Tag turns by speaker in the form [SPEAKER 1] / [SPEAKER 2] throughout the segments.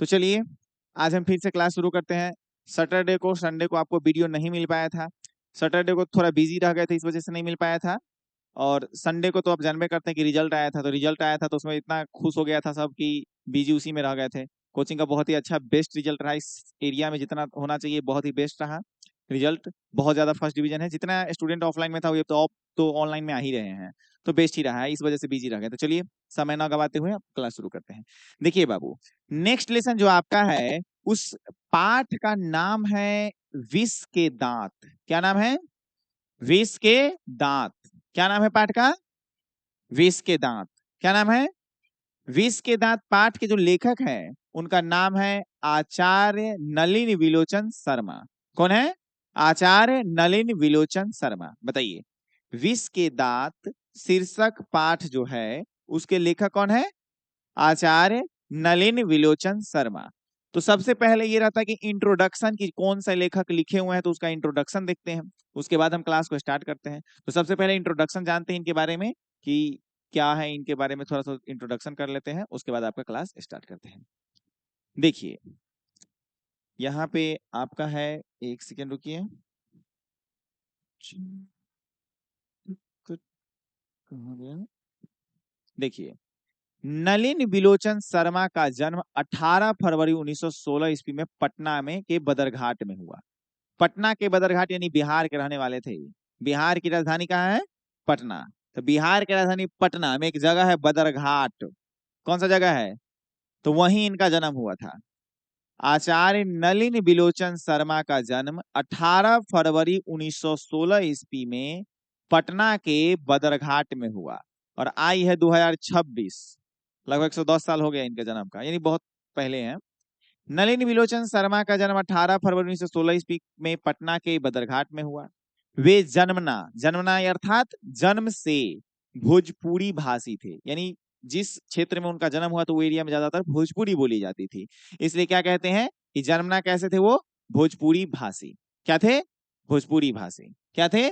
[SPEAKER 1] तो चलिए आज हम फिर से क्लास शुरू करते हैं। सैटरडे को संडे को आपको वीडियो नहीं मिल पाया था। सैटरडे को थोड़ा बिजी रह गए थे, इस वजह से नहीं मिल पाया था। और संडे को तो आप जानबे करते हैं कि रिजल्ट आया था, तो रिजल्ट आया था तो उसमें इतना खुश हो गया था सब कि बिजी उसी में रह गए थे। कोचिंग का बहुत ही अच्छा बेस्ट रिजल्ट रहा, इस एरिया में जितना होना चाहिए बहुत ही बेस्ट रहा रिजल्ट। बहुत ज्यादा फर्स्ट डिवीजन है, जितना स्टूडेंट ऑफलाइन में था वो तो ऑनलाइन में आ ही रहे हैं, तो बेस्ट ही रहा है, इस वजह से बिजी रह गए। तो चलिए समय ना गवाते हुए अब क्लास शुरू करते हैं। देखिए बाबू, नेक्स्ट लेसन जो आपका है उस पाठ का नाम है विष के दांत। क्या नाम है? विष के दांत। क्या नाम है पाठ का? विष के दांत। क्या नाम है? विष के दांत। पाठ के जो लेखक हैं उनका नाम है आचार्य नलिन विलोचन शर्मा। कौन है? आचार्य नलिन विलोचन शर्मा। बताइए, विष के दांत शीर्षक पाठ जो है उसके लेखक कौन है? आचार्य नलिन विलोचन शर्मा। तो सबसे पहले ये रहता है कि इंट्रोडक्शन की कौन सा लेखक लिखे हुए हैं, तो उसका इंट्रोडक्शन देखते हैं, उसके बाद हम क्लास को स्टार्ट करते हैं। तो सबसे पहले इंट्रोडक्शन जानते हैं इनके बारे में कि क्या है, इनके बारे में थोड़ा सा इंट्रोडक्शन कर लेते हैं, उसके बाद आपका क्लास स्टार्ट करते हैं। देखिए यहाँ पे आपका है, एक सेकेंड रुकिए। कहाँ गया? देखिए, नलिन विलोचन शर्मा का जन्म 18 फरवरी 1916 ईस्वी में पटना में के बदरघाट में हुआ। पटना के बदरघाट यानी बिहार के रहने वाले थे। बिहार की राजधानी कहाँ है? पटना। तो बिहार की राजधानी पटना में एक जगह है बदरघाट। कौन सा जगह है? तो वहीं इनका जन्म हुआ था। आचार्य नलिन विलोचन शर्मा का जन्म 18 फरवरी 1916 ईस्वी में पटना के बदरघाट में हुआ और आई है 2026। लगभग 110 साल हो गया इनके जन्म का, यानी बहुत पहले है। नलिन विलोचन शर्मा का जन्म 18 फरवरी 1916 ईस्वी में पटना के बदरघाट में हुआ। वे जन्मना अर्थात जन्म से भोजपुरी भाषी थे, यानी जिस क्षेत्र में उनका जन्म हुआ तो वो एरिया में ज्यादातर भोजपुरी बोली जाती थी, इसलिए क्या कहते हैं कि जन्मना कैसे थे वो? भोजपुरी भाषी। क्या थे? भोजपुरी भाषी। क्या थे?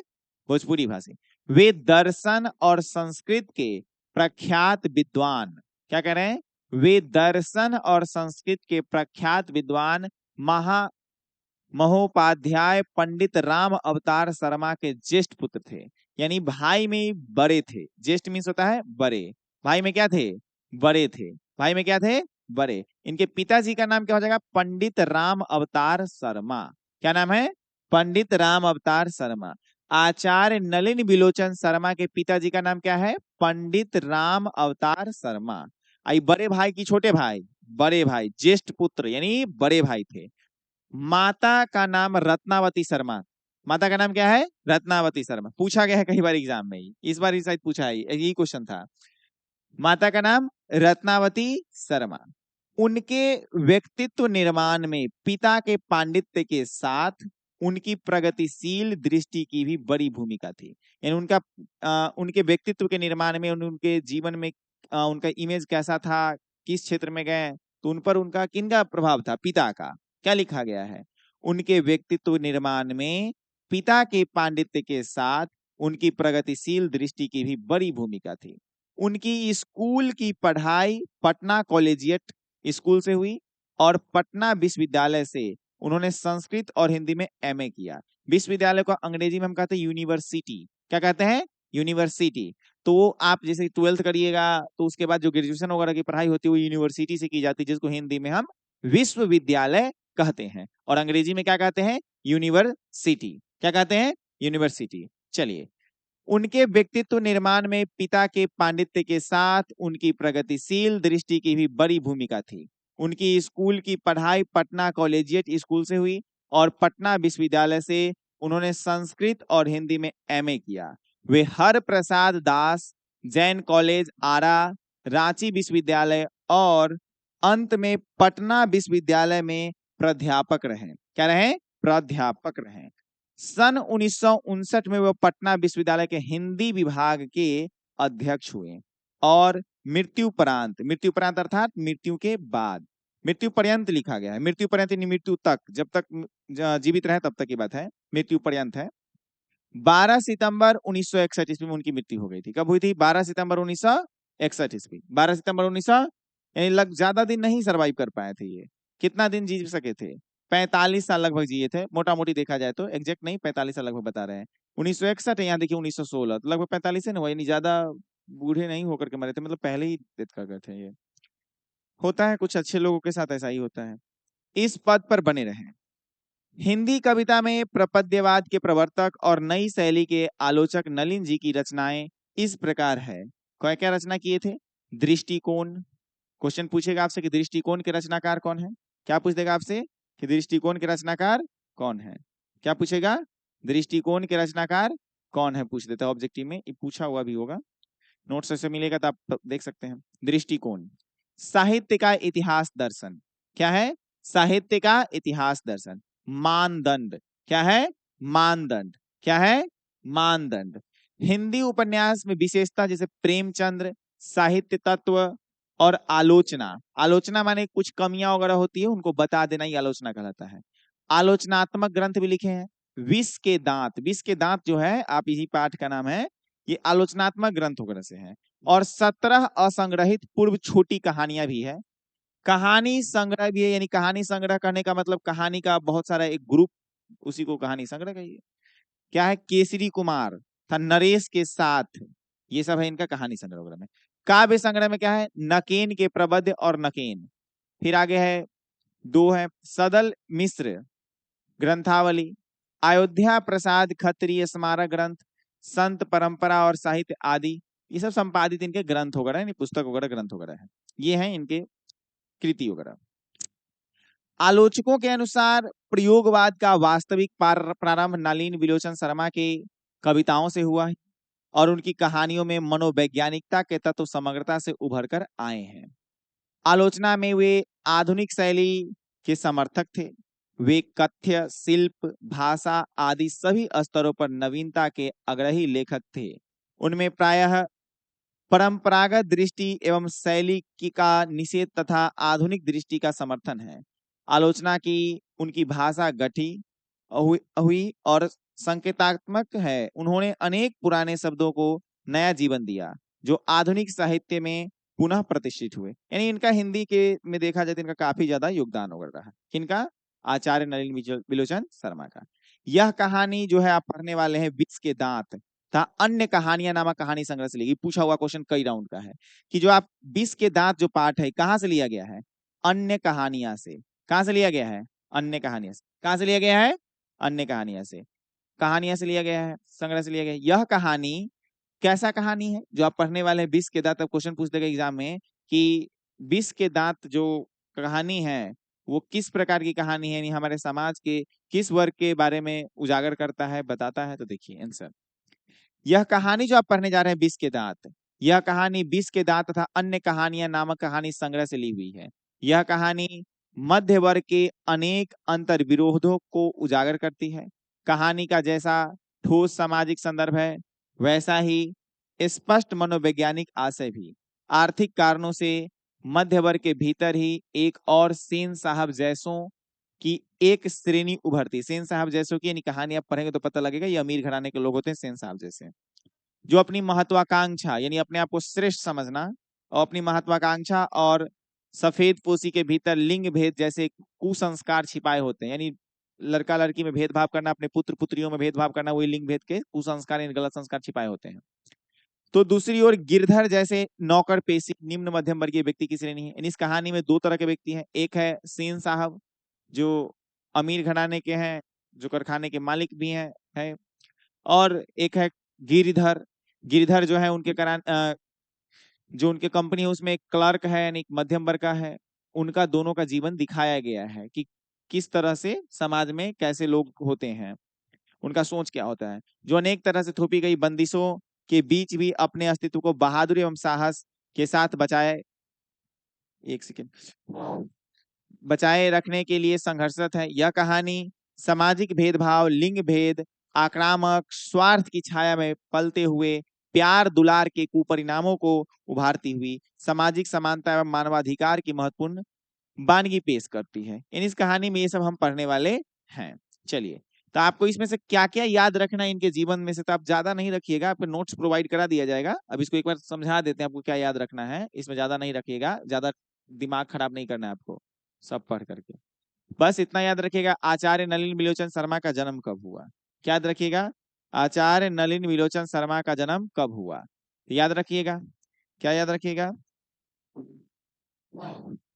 [SPEAKER 1] भोजपुरी भाषी। वे दर्शन और संस्कृत के प्रख्यात विद्वान। क्या कह रहे हैं? वे दर्शन और संस्कृत के प्रख्यात विद्वान महोपाध्याय पंडित राम अवतार शर्मा के ज्येष्ठ पुत्र थे, यानी भाई में बड़े थे। ज्येष्ठ मीन्स होता है बड़े। भाई में क्या थे? बड़े थे। भाई में क्या थे? बड़े। इनके पिताजी का नाम क्या हो जाएगा? पंडित राम अवतार शर्मा। क्या नाम है? पंडित राम अवतार शर्मा। आचार्य नलिन विलोचन शर्मा के पिताजी का नाम क्या है? पंडित राम अवतार शर्मा। आई बड़े भाई की छोटे भाई? बड़े भाई, ज्येष्ठ पुत्र यानी बड़े भाई थे। माता का नाम रत्नावती शर्मा। माता का नाम क्या है? रत्नावती शर्मा। पूछा गया है कई बार एग्जाम में, इस बार शायद पूछा है, यही क्वेश्चन था। माता का नाम रत्नावती शर्मा। उनके व्यक्तित्व निर्माण में पिता के पांडित्य के साथ उनकी प्रगतिशील दृष्टि की भी बड़ी भूमिका थी। यानी उनके व्यक्तित्व के निर्माण में, उनके जीवन में उनका इमेज कैसा था, किस क्षेत्र में गए, तो उन पर उनका किनका प्रभाव था? पिता का। क्या लिखा गया है? उनके व्यक्तित्व निर्माण में पिता के पांडित्य के साथ उनकी प्रगतिशील दृष्टि की भी बड़ी भूमिका थी। उनकी स्कूल की पढ़ाई पटना कॉलेजिएट स्कूल से हुई और पटना विश्वविद्यालय से उन्होंने संस्कृत और हिंदी में एमए किया। विश्वविद्यालय को अंग्रेजी में हम कहते हैं यूनिवर्सिटी। क्या कहते हैं? यूनिवर्सिटी। तो आप जैसे 12th करिएगा तो उसके बाद जो ग्रेजुएशन वगैरह की पढ़ाई होती है वो यूनिवर्सिटी से की जाती है, जिसको हिंदी में हम विश्वविद्यालय कहते हैं और अंग्रेजी में क्या कहते हैं? यूनिवर्सिटी। क्या कहते हैं? यूनिवर्सिटी। चलिए, उनके व्यक्तित्व निर्माण में पिता के पांडित्य के साथ उनकी प्रगतिशील दृष्टि की भी बड़ी भूमिका थी। उनकी स्कूल की पढ़ाई पटना कॉलेजिएट स्कूल से हुई और पटना विश्वविद्यालय से उन्होंने संस्कृत और हिंदी में एमए किया। वे हर प्रसाद दास जैन कॉलेज आरा, रांची विश्वविद्यालय और अंत में पटना विश्वविद्यालय में प्राध्यापक रहे। क्या रहे? प्राध्यापक रहे। सन 1959 में वह पटना विश्वविद्यालय के हिंदी विभाग के अध्यक्ष हुए और मृत्युपरांत अर्थात मृत्यु के बाद, मृत्यु पर्यंत लिखा गया है, मृत्यु पर्यंत यानी मृत्यु तक, जब तक जीवित रहे तब तक की बात है, मृत्यु पर्यंत है। 12 सितंबर 1961 ईस्वी में उनकी मृत्यु हो गई थी। कब हुई थी? 12 सितंबर 1961 ईस्वी। 12 सितंबर 1900, यानी ज्यादा दिन नहीं सरवाइव कर पाए थे ये। कितना दिन जी सके थे? 45 साल लगभग जिए थे, मोटा मोटी देखा जाए तो, एग्जैक्ट नहीं, 45 साल लगभग बता रहे हैं। 1961 है, यहाँ देखिए 1916, तो लगभग 45 है ना, वही नहीं, ज्यादा बूढ़े नहीं होकर के मरे थे, मतलब पहले ही डेथ कर गए थे। ये होता है, कुछ अच्छे लोगों के साथ ऐसा ही होता है। इस पद पर बने रहें। हिंदी कविता में प्रपद्यवाद के प्रवर्तक और नई शैली के आलोचक नलिन जी की रचनाएं इस प्रकार है। क्या क्या रचना किए थे? दृष्टिकोण, क्वेश्चन पूछेगा आपसे कि दृष्टिकोण के रचनाकार कौन है? क्या पूछ देगा आपसे कि दृष्टिकोण के रचनाकार कौन है? क्या पूछेगा? दृष्टिकोण के रचनाकार कौन है पूछ देता है ऑब्जेक्टिव में, ये पूछा हुआ भी होगा, नोट्स ऐसे मिलेगा तो आप देख सकते हैं। दृष्टिकोण, साहित्य का इतिहास दर्शन। क्या है? साहित्य का इतिहास दर्शन। मानदंड, क्या है? मानदंड, क्या है? मानदंड। हिंदी उपन्यास में विशेषता जैसे प्रेमचंद्र, साहित्य तत्व और आलोचना। आलोचना माने कुछ कमियां वगैरह होती है उनको बता देना, ही आलोचना कहलाता है। आलोचनात्मक ग्रंथ भी लिखे हैं। विष के दांत, विष के दांत जो है, आप यही पाठ का नाम है, ये आलोचनात्मक ग्रंथ वगैरह से है। और 17 असंग्रहित पूर्व छोटी कहानियां भी है। कहानी संग्रह भी है, यानी कहानी संग्रह करने का मतलब कहानी का बहुत सारा एक ग्रुप, उसी को कहानी संग्रह कहिए। क्या है? केसरी कुमार था नरेश के साथ, ये सब है इनका कहानी संग्रह वगैरह में। काव्य संग्रह में क्या है? नकेन के प्रबंध और नकेन। फिर आगे है, दो है, सदल मिश्र ग्रंथावली, अयोध्या प्रसाद खत्रिय स्मारक ग्रंथ, संत परंपरा और साहित्य आदि, ये सब संपादित इनके ग्रंथ वगैरह है, पुस्तक वगैरह ग्रंथ वगैरह है, ये हैं इनके कृति वगैरह। आलोचकों के अनुसार प्रयोगवाद का वास्तविक प्रारंभ नलिन विलोचन शर्मा के कविताओं से हुआ है और उनकी कहानियों में मनोवैज्ञानिकता के तत्व समग्रता से उभर कर आए हैं। आलोचना में वे आधुनिक शैली के समर्थक थे। वे कथ्य, शिल्प, भाषा आदि सभी स्तरों पर नवीनता के आग्रही लेखक थे। उनमें प्रायः परंपरागत दृष्टि एवं शैली की का निषेध तथा आधुनिक दृष्टि का समर्थन है। आलोचना की उनकी भाषा गठी हुई और संकेतात्मक है। उन्होंने अनेक पुराने शब्दों को नया जीवन दिया जो आधुनिक साहित्य में पुनः प्रतिष्ठित हुए। यानी इनका हिंदी के में देखा जाए तो इनका काफी ज्यादा योगदान हो रहा है। किनका? आचार्य नलिन विलोचन शर्मा का। यह कहानी जो है आप पढ़ने वाले हैं, विष के दांत था अन्य कहानियां नामक कहानी संग्रह से ली। पूछा हुआ क्वेश्चन कई राउंड का है कि जो आप विष के दांत जो पाठ है कहां से लिया गया है? अन्य कहानियां से। कहां से लिया गया है? अन्य कहानियां से। कहां से लिया गया है? अन्य कहानियां से। कहानियां से लिया गया है, संग्रह से लिया गया है। यह कहानी कैसा कहानी है जो आप पढ़ने वाले हैं? विष के दांत। अब क्वेश्चन पूछ देगा एग्जाम में कि विष के दांत जो कहानी है वो किस प्रकार की कहानी है, यानी हमारे समाज के किस वर्ग के बारे में उजागर करता है, बताता है। तो देखिए आंसर, यह कहानी जो आप पढ़ने जा रहे हैं विष के दांत, यह कहानी विष के दांत तथा अन्य कहानियां नामक कहानी संग्रह से ली हुई है। यह कहानी मध्य वर्ग के अनेक अंतर विरोधों को उजागर करती है। कहानी का जैसा ठोस सामाजिक संदर्भ है वैसा ही स्पष्ट मनोवैज्ञानिक आशय भी। आर्थिक कारणों से मध्य वर्ग के भीतर ही एक और सेन साहब जैसों की एक श्रेणी उभरती। सेन साहब जैसों की यानी कहानी आप पढ़ेंगे तो पता लगेगा ये अमीर घराने के लोग होते हैं, सेन साहब जैसे, जो अपनी महत्वाकांक्षा यानी अपने आप को श्रेष्ठ समझना और अपनी महत्वाकांक्षा और सफेद पोशी के भीतर लिंग भेद जैसे कुसंस्कार छिपाए होते हैं। यानी लड़का लड़की में भेदभाव करना, अपने पुत्र पुत्रियों में भेदभाव करना, वही लिंग भेद के कुसंस्कार यानी गलत संस्कार छिपाए होते हैं। तो दूसरी ओर गिरधर जैसे नौकर पेशी निम्न मध्यम वर्गीय व्यक्ति की श्रेणी है। इस कहानी में दो तरह के व्यक्ति हैं, एक है सेन साहब जो अमीर घराने के हैं, जो कारखाने के मालिक भी हैं, और एक है गिरधर। गिरधर जो है उनके जो उनके कंपनी है उसमें एक क्लर्क है यानी मध्यम वर्ग का है। उनका दोनों का जीवन दिखाया गया है कि किस तरह से समाज में कैसे लोग होते हैं, उनका सोच क्या होता है, जो अनेक तरह से थोपी गई बंदिशों के बीच भी अपने अस्तित्व को बहादुरी एवं साहस के साथ एक सेकेंड बचाए रखने के लिए संघर्षरत है। यह कहानी सामाजिक भेदभाव, लिंग भेद, आक्रामक स्वार्थ की छाया में पलते हुए प्यार दुलार के कुपरिणामों को उभारती हुई सामाजिक समानता एवं मानवाधिकार की महत्वपूर्ण वानगी पेश करती है। इन इस कहानी में ये सब हम पढ़ने वाले हैं। चलिए, तो आपको इसमें से क्या क्या याद रखना है इनके जीवन में से, तो आप ज्यादा नहीं रखिएगा, आपको नोट्स प्रोवाइड करा दिया जाएगा। अब इसको एक बार समझा देते हैं आपको क्या याद रखना है, इसमें ज्यादा नहीं रखिएगा, ज्यादा दिमाग खराब नहीं करना है आपको। सब पढ़ करके। बस इतना याद रखिएगा, आचार्य नलिन विलोचन शर्मा का जन्म कब हुआ, क्या याद रखिएगा, आचार्य नलिन विलोचन शर्मा का जन्म कब हुआ, याद रखिएगा, क्या याद रखिएगा,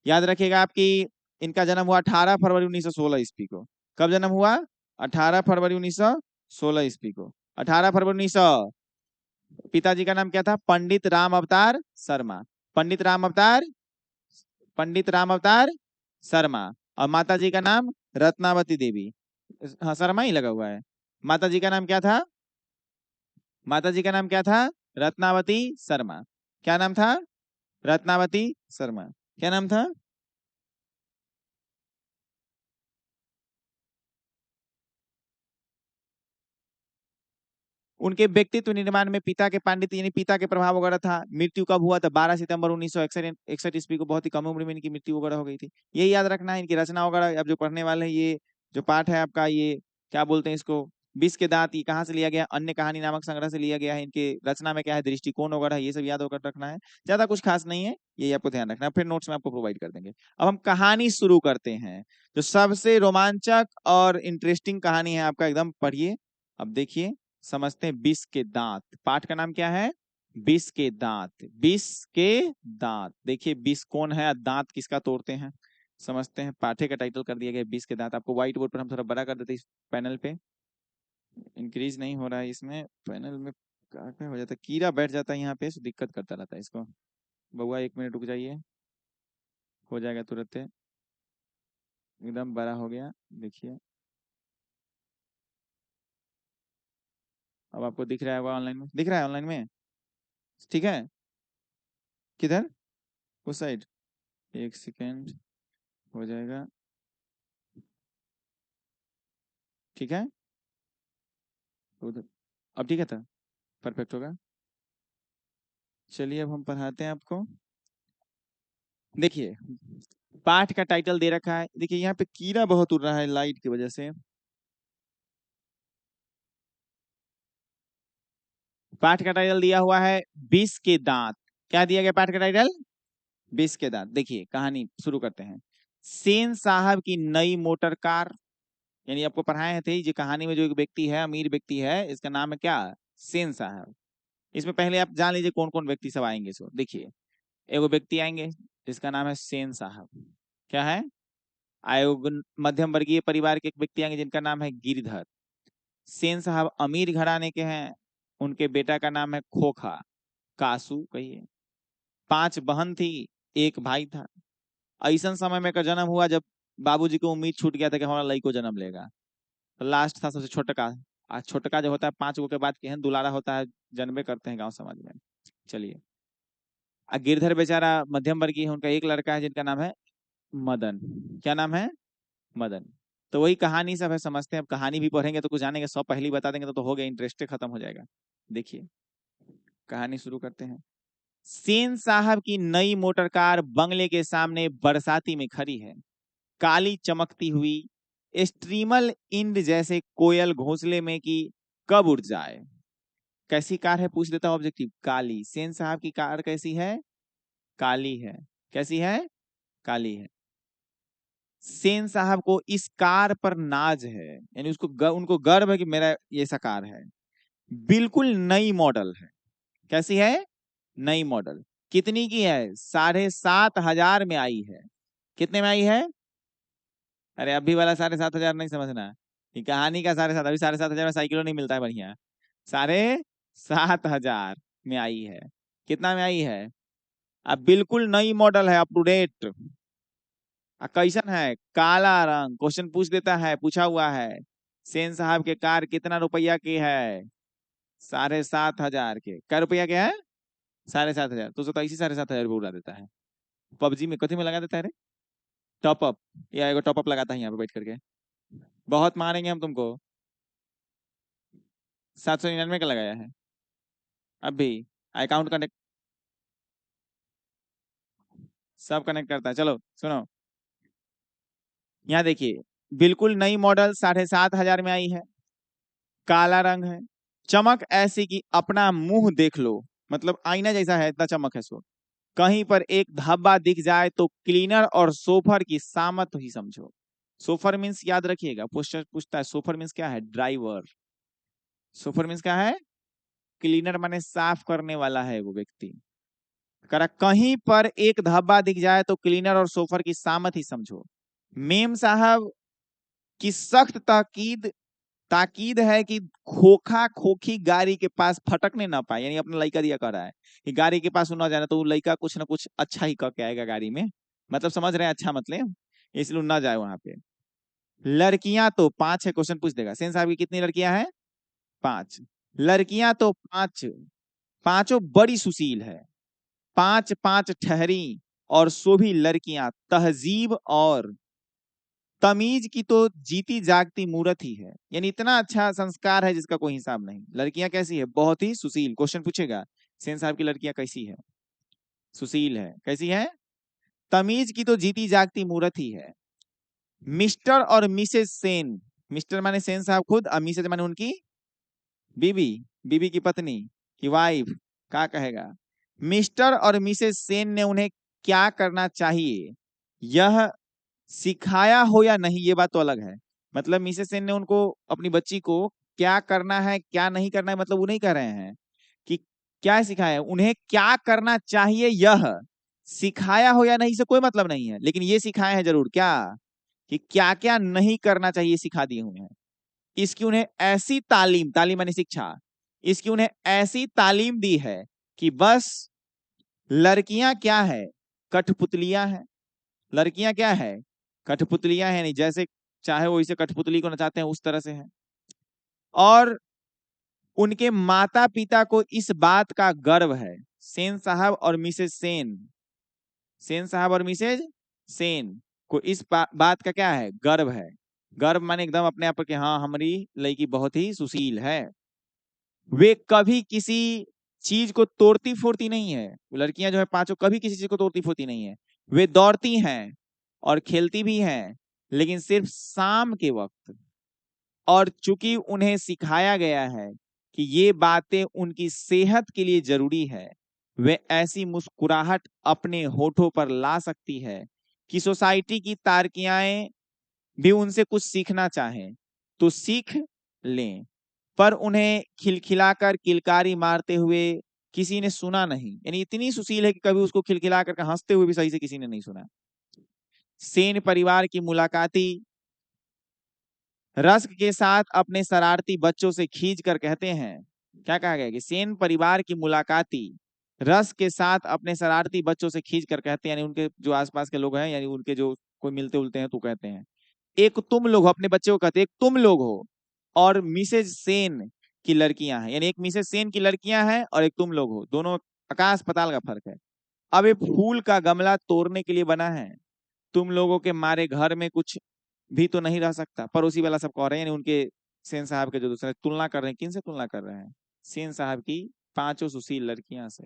[SPEAKER 1] याद रखिएगा आपकी इनका जन्म हुआ 18 फरवरी 1916 ईस्वी को। कब जन्म हुआ, 18 फरवरी 1916 ईस्वी को। 18 फरवरी 1900। पिताजी का नाम क्या था, पंडित राम अवतार शर्मा, पंडित राम अवतार, पंडित राम अवतार शर्मा। और माता जी का नाम रत्नावती देवी, हाँ शर्मा ही लगा हुआ है। माता जी का नाम क्या था, माता जी का नाम क्या था, रत्नावती शर्मा। क्या नाम था, रत्नावती शर्मा। क्या नाम था, उनके व्यक्तित्व निर्माण में पिता के पांडित्य यानी पिता के प्रभाव वगैरह था। मृत्यु कब हुआ था, 12 सितंबर 1961 ईस्वी को, बहुत ही कम उम्र में इनकी मृत्यु वगैरह हो गई थी। यही याद रखना है। इनकी रचना वगैरह अब जो पढ़ने वाले हैं, ये जो पाठ है आपका, ये क्या बोलते हैं इसको, विष के दांत, ये कहाँ से लिया गया, अन्य कहानी नामक संग्रह से लिया गया है। इनके रचना में क्या है, दृष्टिकोण वगैरह, ये सब याद होकर रखना है। ज्यादा कुछ खास नहीं है, यही आपको ध्यान रखना है, फिर नोट्स में आपको प्रोवाइड कर देंगे। अब हम कहानी शुरू करते हैं। जो सबसे रोमांचक और इंटरेस्टिंग कहानी है आपका, एकदम पढ़िए। अब देखिए, समझते हैं विष के दांत। पाठ का नाम क्या है, विष के दांत, विष के दांत। देखिए विष कौन है, दांत किसका तोड़ते हैं, समझते हैं। पाठे का टाइटल कर दिया गया विष के दांत। आपको व्हाइट बोर्ड पर हम थोड़ा बड़ा कर देते हैं, इस पैनल पे इंक्रीज नहीं हो रहा है, इसमें पैनल में क्या हो जाता है, कीड़ा बैठ जाता है यहाँ पे, दिक्कत करता रहता है इसको। बउआ 1 मिनट रुक जाइए, हो जाएगा तुरंत, एकदम बड़ा हो गया। देखिए अब आपको दिख रहा है, ऑनलाइन में दिख रहा है, ऑनलाइन में ठीक है। किधर, उस साइड, 1 सेकेंड, हो जाएगा, ठीक है। उधर, अब ठीक है था, परफेक्ट होगा। चलिए अब हम पढ़ाते हैं आपको। देखिए पाठ का टाइटल दे रखा है, देखिए यहाँ पे कीड़ा बहुत उड़ रहा है लाइट की वजह से। पाठ का टाइटल दिया हुआ है विष के दांत। क्या दिया गया पाठ का टाइटल, विष के दांत। देखिए कहानी शुरू करते हैं। सेन साहब की नई मोटर कार, यानी आपको पढ़ाए थे जो कहानी में जो एक व्यक्ति है, अमीर व्यक्ति है, इसका नाम है क्या, सेन साहब। इसमें पहले आप जान लीजिए कौन कौन व्यक्ति सब आएंगे। सो देखिए, एगो व्यक्ति आएंगे जिसका नाम है सेन साहब। क्या है, आयोग मध्यम वर्गीय परिवार के एक व्यक्ति आएंगे जिनका नाम है गिरधर। सेन साहब अमीर घराने के हैं, उनके बेटा का नाम है खोखा, कासू कहिए। 5 बहन थी, एक भाई था। ऐसा समय में का जन्म हुआ जब बाबूजी को उम्मीद छूट गया था कि हमारा लड़को जन्म लेगा। तो लास्ट था सबसे छोटका। आज छोटका जो होता है 5 गो के बाद के हैं, दुलारा होता है, जन्मे करते हैं गांव समाज में। चलिए, गिरधर बेचारा मध्यम वर्गीय है, उनका एक लड़का है जिनका नाम है मदन। क्या नाम है, मदन। तो वही कहानी सब है, समझते हैं। अब कहानी भी पढ़ेंगे तो कुछ जानेंगे, सब पहले ही बता देंगे तो हो गया, इंटरेस्ट खत्म हो जाएगा। देखिए कहानी शुरू करते हैं। सेन साहब की नई मोटर कार बंगले के सामने बरसाती में खड़ी है, काली चमकती हुई, स्ट्रीमल इंड जैसे कोयल घोंसले में की कब उड़ जाए। कैसी कार है पूछ देता हूं, ऑब्जेक्टिव, काली। सेन साहब की कार कैसी है, काली है। कैसी है, काली है। सेन साहब को इस कार पर नाज है, यानी उनको गर्व है कि मेरा ये सा कार है। बिल्कुल नई मॉडल है। कैसी है, नई मॉडल। कितनी की है, 7,500 में आई है। कितने में आई है, अरे अभी वाला 7,500 नहीं समझना, ये कहानी का 7,500। अभी 7,500 में साइकिलों नहीं मिलता है बढ़िया। 7,500 में आई है। कितना में आई है, अब बिल्कुल नई मॉडल है, अप टू डेट। कैसन है, काला रंग। क्वेश्चन पूछ देता है, पूछा हुआ है सेन साहब के कार कितना रुपया की है, 7,500 के। क्या रुपया के है, 7,500। तो इसी 7,500 रुपये उड़ा देता है। पबजी में कथी में लगा देता है रे, टॉपअप, या एगो टॉपअप लगाता है यहाँ पे बैठ करके। बहुत मारेंगे हम तुमको। 799 का लगाया है अभी। अकाउंट कनेक्ट, सब कनेक्ट करता है। चलो सुनो, यहाँ देखिए, बिल्कुल नई मॉडल 7,500 में आई है, काला रंग है, चमक ऐसी कि अपना मुंह देख लो, मतलब आईना जैसा है, इतना चमक है सो। कहीं पर एक धब्बा दिख जाए तो क्लीनर और सोफर की सामत ही समझो। सोफर मीन्स याद रखिएगा, क्वेश्चन पूछता है सोफर मीन्स क्या है, ड्राइवर। सोफर मीन्स क्या है, क्लीनर माने साफ करने वाला है वो व्यक्ति। करा कहीं पर एक धब्बा दिख जाए तो क्लीनर और सोफर की सामत ही समझो। मेम साहब की सख्त ताकीद है कि खोखा खोखी गाड़ी के पास फटकने ना पाए, यानी अपना लड़का दिया कर रहा है कि गाड़ी के पास ना जाना, तो वो लड़का कुछ ना कुछ अच्छा ही करके आएगा गाड़ी में, मतलब समझ रहे हैं, अच्छा मतलब इसलिए ना जाए वहां पे। लड़कियां तो 5 है, क्वेश्चन पूछ देगा सेन साहब की कितनी लड़कियां हैं, 5 लड़कियां तो 5, पांचों बड़ी सुशील है, 5 5 ठहरी और सो भी लड़कियां तहजीब और तमीज की तो जीती जागती मूर्त ही है, यानी इतना अच्छा संस्कार है जिसका कोई हिसाब नहीं। लड़कियां कैसी है, बहुत ही सुशील। क्वेश्चन पूछेगा सेन साहब की लड़कियां कैसी है, सुशील है, कैसी है, तमीज की तो जीती जागती मूर्त ही है। मिस्टर और मिसेस सेन, मिस्टर माने सेन साहब खुद और मिसेज माने उनकी बीबी, बीबी की पत्नी की वाइफ, क्या कहेगा। मिस्टर और मिसेस सेन ने उन्हें क्या करना चाहिए यह सिखाया हो या नहीं, ये बात तो अलग है। मतलब मिसेस सेन ने उनको, अपनी बच्ची को क्या करना है क्या नहीं करना है, मतलब वो नहीं कह रहे हैं कि क्या सिखाया, उन्हें क्या करना चाहिए यह सिखाया हो या नहीं से कोई मतलब नहीं है, लेकिन ये सिखाया है जरूर क्या, कि क्या क्या नहीं करना चाहिए सिखा दिए हुए हैं। इसकी उन्हें ऐसी तालीम, तालीम यानी शिक्षा, इसकी उन्हें ऐसी तालीम दी है कि बस लड़कियां क्या है, कठपुतलियां हैं। लड़कियां क्या है, कठपुतलियां हैं, नहीं जैसे चाहे वो इसे कठपुतली को नचाते हैं उस तरह से है। और उनके माता पिता को इस बात का गर्व है, सेन साहब और मिसेज सेन, सेन साहब और मिसेज सेन को इस बात का क्या है, गर्व है। गर्व माने एकदम अपने आप के, हाँ हमारी लड़की बहुत ही सुशील है। वे कभी किसी चीज को तोड़ती फोड़ती नहीं है, वो लड़कियां जो है पांचों कभी किसी चीज को तोड़ती फोड़ती नहीं है। वे दौड़ती हैं और खेलती भी हैं, लेकिन सिर्फ शाम के वक्त। और चूंकि उन्हें सिखाया गया है कि ये बातें उनकी सेहत के लिए जरूरी है, वे ऐसी मुस्कुराहट अपने होठों पर ला सकती है कि सोसाइटी की तारकियाएं भी उनसे कुछ सीखना चाहें तो सीख लें। पर उन्हें खिलखिलाकर किलकारी मारते हुए किसी ने सुना नहीं, यानी इतनी सुशील है कि कभी उसको खिलखिला करके हंसते हुए भी सही से किसी ने नहीं सुना। सेन परिवार की मुलाकाती रस्क के साथ अपने शरारती बच्चों से खींच कर कहते हैं, क्या कहा गया कि सेन परिवार की मुलाकाती रस्क के साथ अपने शरारती बच्चों से खींच कर कहते हैं, यानी उनके जो आसपास के लोग हैं, यानी उनके जो कोई मिलते उलते हैं तो कहते हैं, एक तुम लोग हो, अपने बच्चे को कहते हैं एक तुम लोग हो और मिसेज सेन की लड़कियां हैं, यानी एक मिसेज सेन की लड़कियां हैं और एक तुम लोग हो, दोनों आकाश पताल का फर्क है। अब ये फूल का गमला तोड़ने के लिए बना है, तुम लोगों के मारे घर में कुछ भी तो नहीं रह सकता, पर उसी वाला सब कह रहे हैं, यानी उनके सेन साहब के जो दूसरे तुलना कर रहे हैं, किन से तुलना कर रहे हैं, सेन साहब की पांचों सुशील लड़कियां से,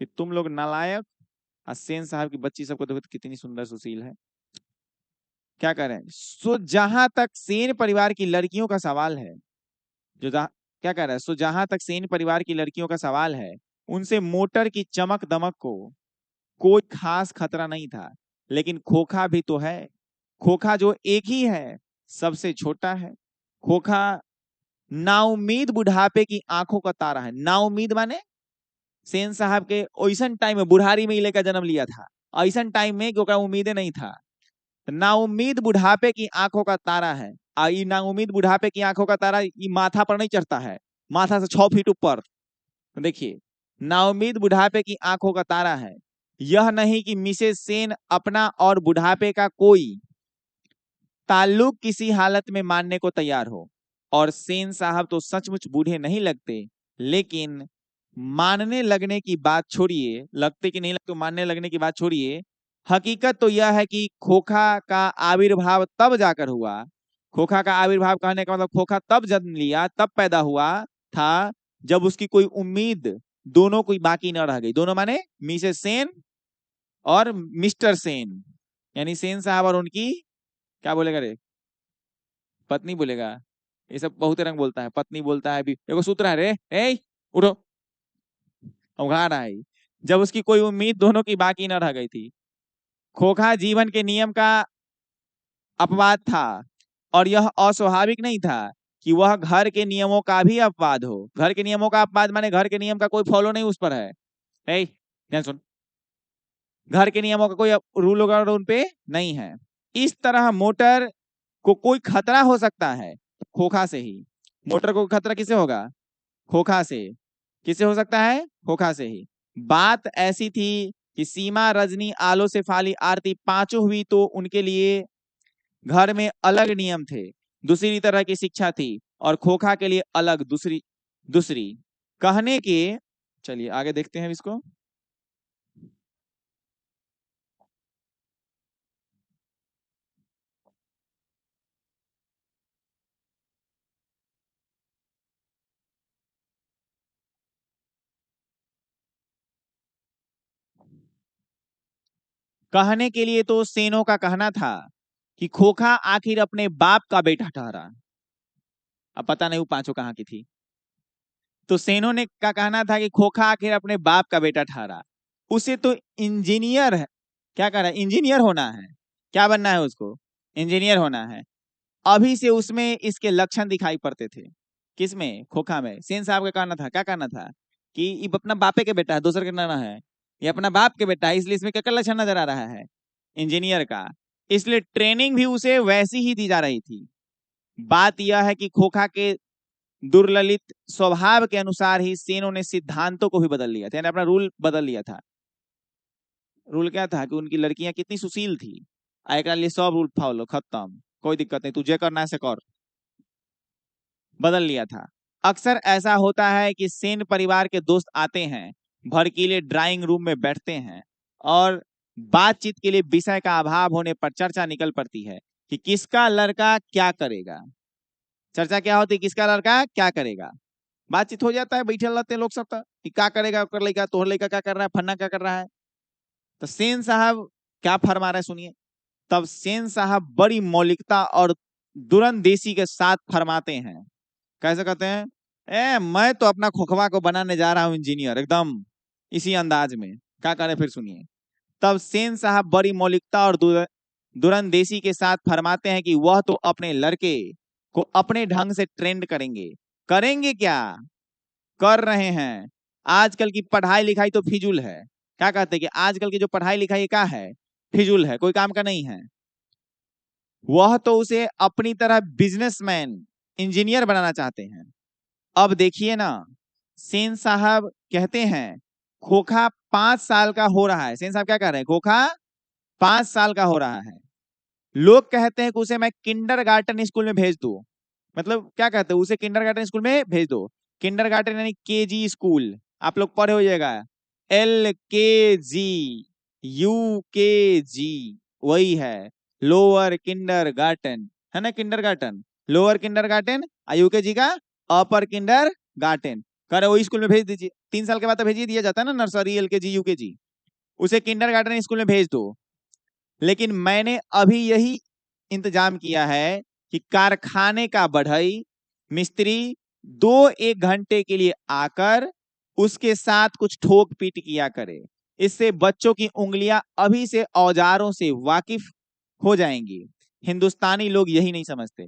[SPEAKER 1] कि तुम लोग नालायक, और सेन साहब की बच्ची सबको देखो तो कितनी सुंदर सुशील है। क्या कर रहे हैं, सो जहां तक सेन परिवार की लड़कियों का सवाल है, क्या कह रहा है, सो जहां तक सेन परिवार की लड़कियों का सवाल है, उनसे मोटर की चमक दमक को कोई खास खतरा नहीं था, लेकिन खोखा भी तो है, खोखा जो एक ही है, सबसे छोटा है। खोखा नाउमीद बुढ़ापे की आंखों का तारा है। नाउमीद माने सेन साहब के ओइसन टाइम में बुढ़ारी में ही लेकर जन्म लिया था, ऐसन टाइम में कि उम्मीदें नहीं था। नाउमीद बुढ़ापे की आंखों का तारा है। ये नाउमीद बुढ़ापे की आंखों का तारा ये माथा पर नहीं चढ़ता है, माथा से 6 फीट ऊपर। देखिए, नाउमीद बुढ़ापे की आंखों का तारा है। यह नहीं कि मिसेस सेन अपना और बुढ़ापे का कोई ताल्लुक किसी हालत में मानने को तैयार हो, और सेन साहब तो सचमुच बूढ़े नहीं लगते, लेकिन मानने लगने की बात छोड़िए, लगते कि नहीं लगते, मानने लगने की बात छोड़िए, हकीकत तो यह है कि खोखा का आविर्भाव तब जाकर हुआ, खोखा का आविर्भाव कहने का मतलब खोखा तब जन्म लिया, तब पैदा हुआ था जब उसकी कोई उम्मीद दोनों कोई बाकी न रह गई। दोनों माने मिसेस सेन और मिस्टर सेन, यानी सेन साहब और उनकी, क्या बोलेगा रे, पत्नी बोलेगा, ये सब बहुत रंग बोलता है, पत्नी बोलता है, भी देखो सूत्र है रे, ए उठो, उघा रहा है। जब उसकी कोई उम्मीद दोनों की बाकी न रह गई थी। खोखा जीवन के नियम का अपवाद था और यह अस्वाभाविक नहीं था कि वह घर के नियमों का भी अपवाद हो। घर के नियमों का अपवाद माने घर के नियम का कोई फॉलो नहीं उस पर है। ध्यान सुन, घर के नियमों का कोई रूल वगैरह उन पे नहीं है। इस तरह मोटर को कोई खतरा हो सकता है खोखा से ही। मोटर को खतरा किसे होगा? खोखा से। किसे हो सकता है? खोखा से ही। बात ऐसी थी कि सीमा, रजनी, आलो, शेफाली, आरती पांचों हुई तो उनके लिए घर में अलग नियम थे, दूसरी तरह की शिक्षा थी और खोखा के लिए अलग दूसरी दूसरी कहने के। चलिए आगे देखते हैं इसको। कहने के लिए तो सेनों का कहना था कि खोखा आखिर अपने बाप का बेटा ठहरा। अब पता नहीं वो पांचों कहाँ की थी। तो सेनों ने का कहना था कि खोखा आखिर अपने बाप का बेटा ठहरा। उसे तो इंजीनियर है, क्या कह रहा है, इंजीनियर होना है। क्या बनना है उसको? इंजीनियर होना है। अभी से उसमें इसके लक्षण दिखाई पड़ते थे। किसमें? खोखा में। सेन साहब का कहना था, क्या कहना था कि ये अपना बापे के बेटा है, दूसरे के ना है, ये अपना बाप के बेटा है, इसलिए इसमें क्या लक्षण नजर आ रहा है? इंजीनियर का। इसलिए ट्रेनिंग भी उसे वैसी ही दी जा रही थी। बात यह है कि खोखा के दुर्ललित स्वभाव के अनुसार ही सेनों ने सिद्धांतों को भी बदल लिया था, यानी अपना रूल बदल लिया था। रूल क्या था कि उनकी लड़कियां कितनी सुशील थी, एक लिए सब रूल फॉलो, खत्म, कोई दिक्कत नहीं, तुझे करना है से कर। बदल लिया था। अक्सर ऐसा होता है कि सेन परिवार के दोस्त आते हैं, भड़कीले ड्राइंग रूम में बैठते हैं और बातचीत के लिए विषय का अभाव होने पर चर्चा निकल पड़ती है कि किसका लड़का क्या करेगा। चर्चा क्या होती है? किसका लड़का क्या करेगा। बातचीत हो जाता है, बैठे रहते हैं लोग सब तक कि क्या करेगा ओकर लड़का, तोहर लड़का क्या कर रहा है, फन्ना क्या कर रहा है। तो सेन साहब क्या फरमा रहे सुनिए। तब सेन साहब बड़ी मौलिकता और दूरंदेशी के साथ फरमाते हैं। कैसे कहते हैं? मैं तो अपना खोखवा को बनाने जा रहा हूं इंजीनियर, एकदम इसी अंदाज में। क्या करे फिर सुनिए। तब सेन साहब बड़ी मौलिकता और दूरंदेशी के साथ फरमाते हैं कि वह तो अपने लड़के को अपने ढंग से ट्रेंड करेंगे। करेंगे क्या? कर रहे हैं। आजकल की पढ़ाई लिखाई तो फिजूल है। क्या कहते हैं कि आजकल की जो पढ़ाई लिखाई क्या है? फिजूल है, कोई काम का नहीं है। वह तो उसे अपनी तरह बिजनेसमैन, इंजीनियर बनाना चाहते हैं। अब देखिए ना, सेन साहब कहते हैं खोखा 5 साल का हो रहा है। सेन साहब क्या कह रहे हैं? खोखा 5 साल का हो रहा है। लोग कहते हैं कि उसे मैं किंडरगार्टन स्कूल में भेज दूं। मतलब क्या कहते हैं? उसे किंडरगार्टन स्कूल में भेज दो। किंडरगार्टन यानी केजी स्कूल, आप लोग पढ़े हो जाएगा। LKG, UKG वही है, लोअर किंडरगार्टन है ना। किंडरगार्टन, लोअर किंडरगार्टन, UKG का अपर किंडरगार्टन। करे वही स्कूल में भेज दीजिए। 3 साल के बाद तो भेज ही दिया जाता है ना, नर्सरी, LKG, UKG। उसे किंडरगार्टन स्कूल में भेज दो। लेकिन मैंने अभी यही इंतजाम किया है कि कारखाने का बढ़ई मिस्त्री 2-1 घंटे के लिए आकर उसके साथ कुछ ठोक पीट किया करे। इससे बच्चों की उंगलियां अभी से औजारों से वाकिफ हो जाएंगी। हिंदुस्तानी लोग यही नहीं समझते।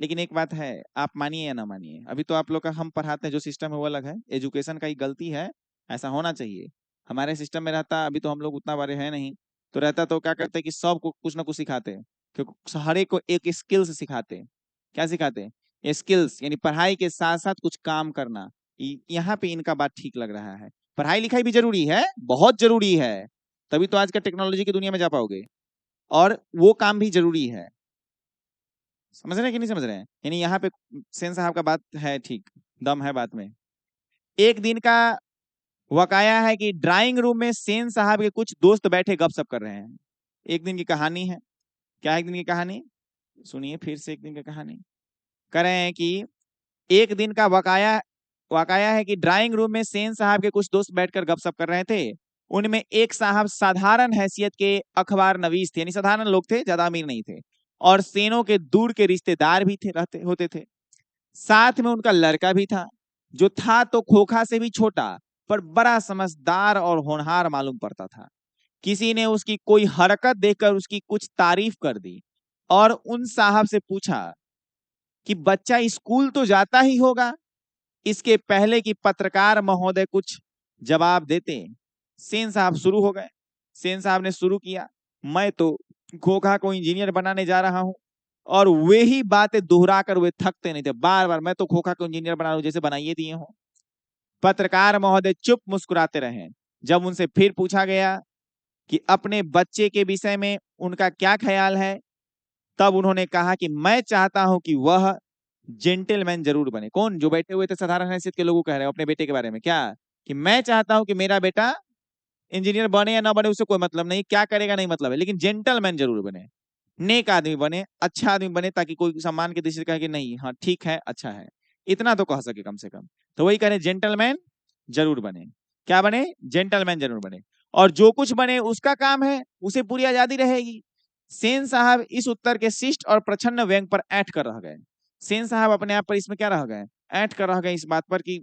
[SPEAKER 1] लेकिन एक बात है, आप मानिए या ना मानिए, अभी तो आप लोग का हम पढ़ाते हैं जो सिस्टम है वो अलग है, एजुकेशन का ही गलती है। ऐसा होना चाहिए। हमारे सिस्टम में रहता, अभी तो हम लोग उतना बड़े हैं नहीं, तो रहता तो क्या करते कि सबको कुछ ना कुछ सिखाते हैं, क्योंकि हर एक को एक स्किल्स सिखाते हैं। क्या सिखाते हैं? स्किल्स, यानी पढ़ाई के साथ साथ कुछ काम करना। यहाँ पे इनका बात ठीक लग रहा है। पढ़ाई लिखाई भी जरूरी है, बहुत जरूरी है, तभी तो आज का टेक्नोलॉजी की दुनिया में जा पाओगे। और वो काम भी जरूरी है। समझ रहे हैं कि नहीं समझ रहे हैं? यानी यहाँ पे सेन साहब का बात है ठीक, दम है बात में। एक दिन का वकाया है कि ड्राइंग रूम में सेन साहब के कुछ दोस्त बैठे गपशप कर रहे हैं। एक दिन की कहानी है। क्या है एक दिन की कहानी? सुनिए फिर से, एक दिन की कहानी कह रहे हैं कि एक दिन का वकाया वकाया है कि ड्राइंग रूम में सेन साहब के कुछ दोस्त बैठकर गपशप कर रहे थे। उनमें एक साहब साधारण हैसियत के अखबार नवीस थे, यानी साधारण लोग थे, ज्यादा अमीर नहीं थे, और सेनों के दूर के रिश्तेदार भी थे, रहते होते थे। साथ में उनका लड़का भी था, जो था तो खोखा से भी छोटा पर बड़ा समझदार और होनहार मालूम पड़ता था। किसी ने उसकी कोई हरकत देखकर उसकी कुछ तारीफ कर दी और उन साहब से पूछा कि बच्चा स्कूल तो जाता ही होगा। इसके पहले कि पत्रकार महोदय कुछ जवाब देते, सेन साहब शुरू हो गए। सेन साहब ने शुरू किया, मैं तो खोखा को इंजीनियर बनाने जा रहा हूं। और वे ही बातें दोहराकर वे थकते नहीं थे, बार बार मैं तो खोखा को इंजीनियर बना रहा हूं, जैसे बनाइए दिए हो। पत्रकार महोदय चुप मुस्कुराते रहे। जब उनसे फिर पूछा गया कि अपने बच्चे के विषय में उनका क्या ख्याल है, तब उन्होंने कहा कि मैं चाहता हूं कि वह जेंटलमैन जरूर बने। कौन? जो बैठे हुए थे साधारण हैसियत के लोग कह रहे हैं अपने बेटे के बारे में, क्या कि मैं चाहता हूं कि मेरा बेटा इंजीनियर बने या ना बने उससे कोई मतलब नहीं, क्या करेगा नहीं मतलब है, लेकिन जेंटलमैन जरूर बने, नेक आदमी बने, अच्छा आदमी बने, ताकि कोई सम्मान की दृष्टि से कहे कि नहीं हाँ ठीक है अच्छा है, इतना तो कह सके कम से कम। तो वही कह रहे जेंटलमैन जरूर बने। क्या बने? जेंटलमैन जरूर बने। और जो कुछ बने उसका काम है, उसे पूरी आजादी रहेगी। सेन साहब इस उत्तर के शिष्ट और प्रछन्न व्यंग पर ऐंठ कर रह गए। सेन साहब अपने आप पर इसमें क्या रह गए? ऐंठ कर रह गए इस बात पर कि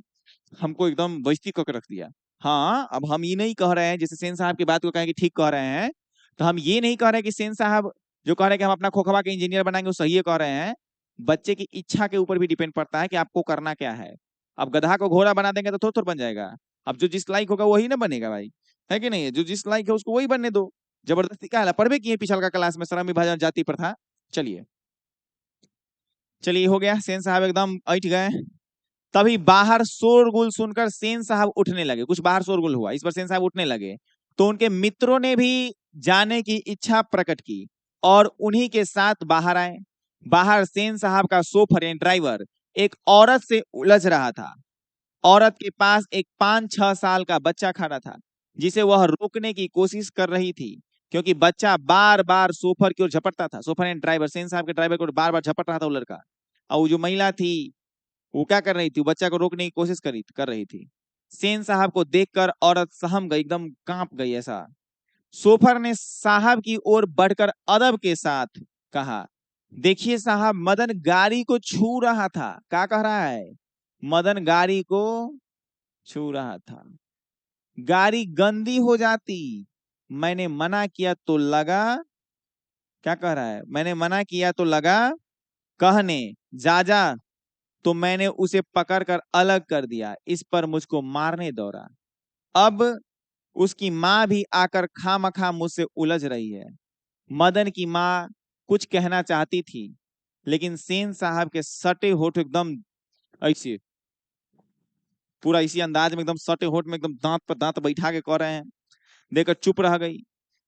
[SPEAKER 1] हमको एकदम बेइज्जती करके रख दिया। हाँ, अब हम ये नहीं कह रहे हैं जैसे सेन साहब की बात को कहें कि ठीक कह रहे हैं, तो हम ये नहीं कह रहे कि सेन साहब जो कह रहे हैं कि हम अपना खोखबा के इंजीनियर बनाएंगे वो सही कह रहे हैं। बच्चे की इच्छा के ऊपर भी डिपेंड पड़ता है कि आपको करना क्या है। अब गधा को घोड़ा बना देंगे तो थोड़ा थोड़ा बन जाएगा। अब जो जिस लायक होगा वही ना बनेगा भाई, है कि नहीं? जो जिस लायक है उसको वही बनने दो, जबरदस्ती क्या है? पढ़वे किए पिछल का क्लास में श्रम विभाजन जाति प्रथा। चलिए चलिए हो गया, सेन साहब एकदम ऐठ गए। तभी बाहर शोरगुल सुनकर सेन साहब उठने लगे। कुछ बाहर शोरगुल हुआ, इस पर सेन साहब उठने लगे तो उनके मित्रों ने भी जाने की इच्छा प्रकट की और उन्हीं के साथ बाहर आए। बाहर सेन साहब का शोफर यानी ड्राइवर एक औरत से उलझ रहा था। औरत के पास एक 5-6 साल का बच्चा खड़ा था जिसे वह रोकने की कोशिश कर रही थी, क्योंकि बच्चा बार बार सोफर की ओर झपटता था। सोफर एंड ड्राइवर, सेन साहब के ड्राइवर को बार बार झपट रहा था वो लड़का। और वो जो महिला थी वो क्या कर रही थी? बच्चा को रोकने की कोशिश कर रही थी। सेन साहब को देखकर औरत सहम गई, एकदम कांप गई ऐसा। सोफर ने साहब की ओर बढ़कर अदब के साथ कहा, देखिए साहब, मदन गाड़ी को छू रहा था। क्या कह रहा है? मदन गाड़ी को छू रहा था, गाड़ी गंदी हो जाती। मैंने मना किया तो लगा, क्या कह रहा है? मैंने मना किया तो लगा कहने जा जा, तो मैंने उसे पकड़कर अलग कर दिया। इस पर मुझको मारने दौड़ा। अब उसकी माँ भी आकर खामखा मुझसे उलझ रही है। मदन की माँ कुछ कहना चाहती थी, लेकिन सेन साहब के सटे होठ एकदम ऐसे पूरा इसी अंदाज में एकदम सटे होठ में एकदम दांत पर दांत बैठा के कह रहे हैं, देखकर चुप रह गई।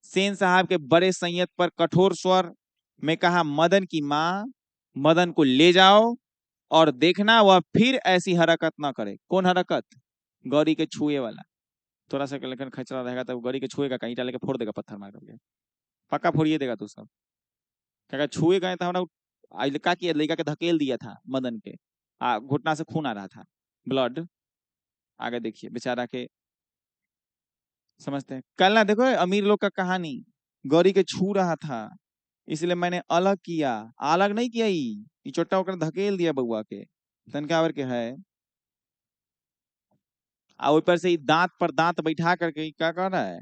[SPEAKER 1] सेन साहब के बड़े संयत पर कठोर स्वर में कहा, मदन की माँ, मदन को ले जाओ और देखना वह फिर ऐसी हरकत ना करे। कौन हरकत? गौरी के छुए वाला। थोड़ा सा लेकिन खचरा रहेगा तो गौरी के छुएगा, कहीं डाले के फोड़ देगा पत्थर मार करके, पक्का फोड़िए देगा तू सब। क्या छुए गए था का किया, लड़का के धकेल दिया था मदन के, घुटना से खून आ रहा था, ब्लड। आगे देखिए बेचारा के, समझते हैं कल ना, देखो अमीर लोग का कहानी, गौरी के छू रहा था इसलिए मैंने अलग किया। अलग नहीं किया, ये छोटा होकर धकेल दिया बउआ के, तनकावर के है। और ऊपर से दांत पर दांत बैठा करके क्या कर रहा है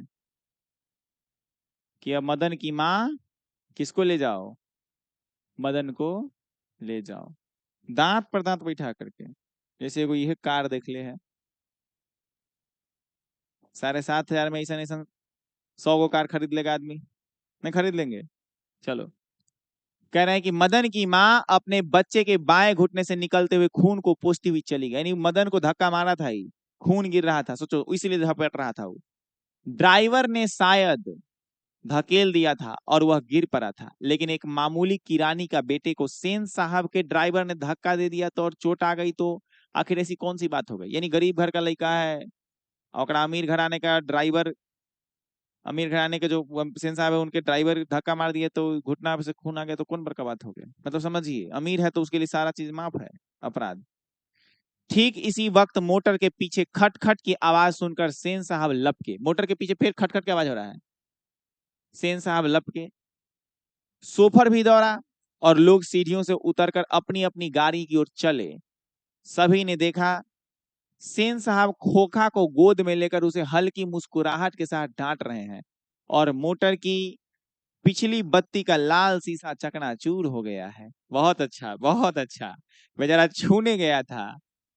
[SPEAKER 1] कि अब मदन की माँ किसको ले जाओ? मदन को ले जाओ, दांत पर दांत बैठा करके। जैसे कोई यह कार देख ले है 7,500 में, ऐसा नहीं 100 गो कार खरीद लेगा आदमी? नहीं खरीद लेंगे। चलो, कह रहे हैं कि मदन की माँ अपने बच्चे के बाएं घुटने से निकलते हुए खून को पोंछती हुई चली गई। यानी मदन को धक्का मारा था ही, खून गिर रहा था, सोचो इसीलिए झपट रहा था वो। ड्राइवर ने शायद धकेल दिया था और वह गिर पड़ा था, लेकिन एक मामूली किरानी का बेटे को सेन साहब के ड्राइवर ने धक्का दे दिया तो और चोट आ गई, तो आखिर ऐसी कौन सी बात हो गई? यानी गरीब घर का लड़का है और अमीर घराने का ड्राइवर, अमीर घराने के जो सेन साहब है उनके ड्राइवर धक्का मार दिए तो घुटना से खून आ गया, तो कौन बड़का बात हो गया? मतलब समझिए, अमीर है तो उसके लिए सारा चीज माफ है, अपराध। ठीक इसी वक्त मोटर के पीछे खटखट की आवाज सुनकर सेन साहब लपके। मोटर के पीछे फिर खटखट की आवाज हो रहा है। सेन साहब लपके, सोफर भी दौड़ा और लोग सीढ़ियों से उतरकर अपनी अपनी गाड़ी की ओर चले। सभी ने देखा सेन साहब खोखा को गोद में लेकर उसे हल्की मुस्कुराहट के साथ डांट रहे हैं और मोटर की पिछली बत्ती का लाल शीशा चकनाचूर हो गया है। बहुत अच्छा, बहुत अच्छा। बेचारा छूने गया था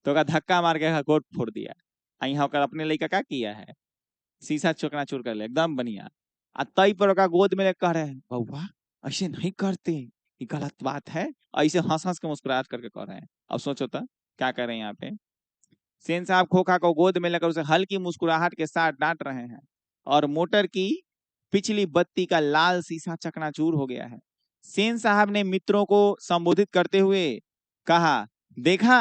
[SPEAKER 1] तो का धक्का मार के गोद फोड़ दिया। यहाँ होकर अपने लड़का का किया है, शीशा चकनाचूर कर ले, एकदम बढ़िया। तई पर का गोद में कह रहे हैं बउआ ऐसे नहीं करते, ये गलत बात है। ऐसे हंस हंस के मुस्कुराहट करके कह रहे हैं। अब सोचो तो क्या कर रहे हैं यहाँ पे। सेन साहब खोखा को गोद में लेकर उसे हल्की मुस्कुराहट के साथ डांट रहे हैं और मोटर की पिछली बत्ती का लाल शीशा चकनाचूर हो गया है। सेन साहब ने मित्रों को संबोधित करते हुए कहा, देखा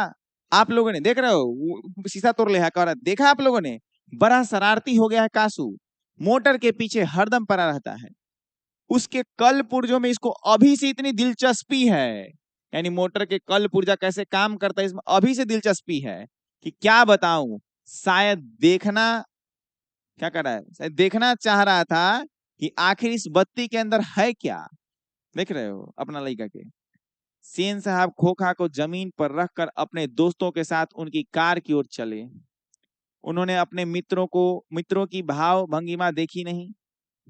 [SPEAKER 1] आप लोगों ने, देख रहे हो शीशा तोड़ ले है, कह रहा देखा आप लोगों ने, बड़ा शरारती हो गया है कासू, मोटर के पीछे हरदम पड़ा रहता है, उसके कल पुर्जों में इसको अभी से इतनी दिलचस्पी है, यानी मोटर के कल पुर्जा कैसे काम करता है इसमें अभी से दिलचस्पी है कि क्या बताऊं, शायद देखना, क्या कर रहा है, शायद देखना चाह रहा था कि आखिर इस बत्ती के अंदर है क्या। देख रहे हो अपना लड़का के। सेन साहब खोखा को जमीन पर रखकर अपने दोस्तों के साथ उनकी कार की ओर चले। उन्होंने अपने मित्रों की भाव भंगिमा देखी नहीं,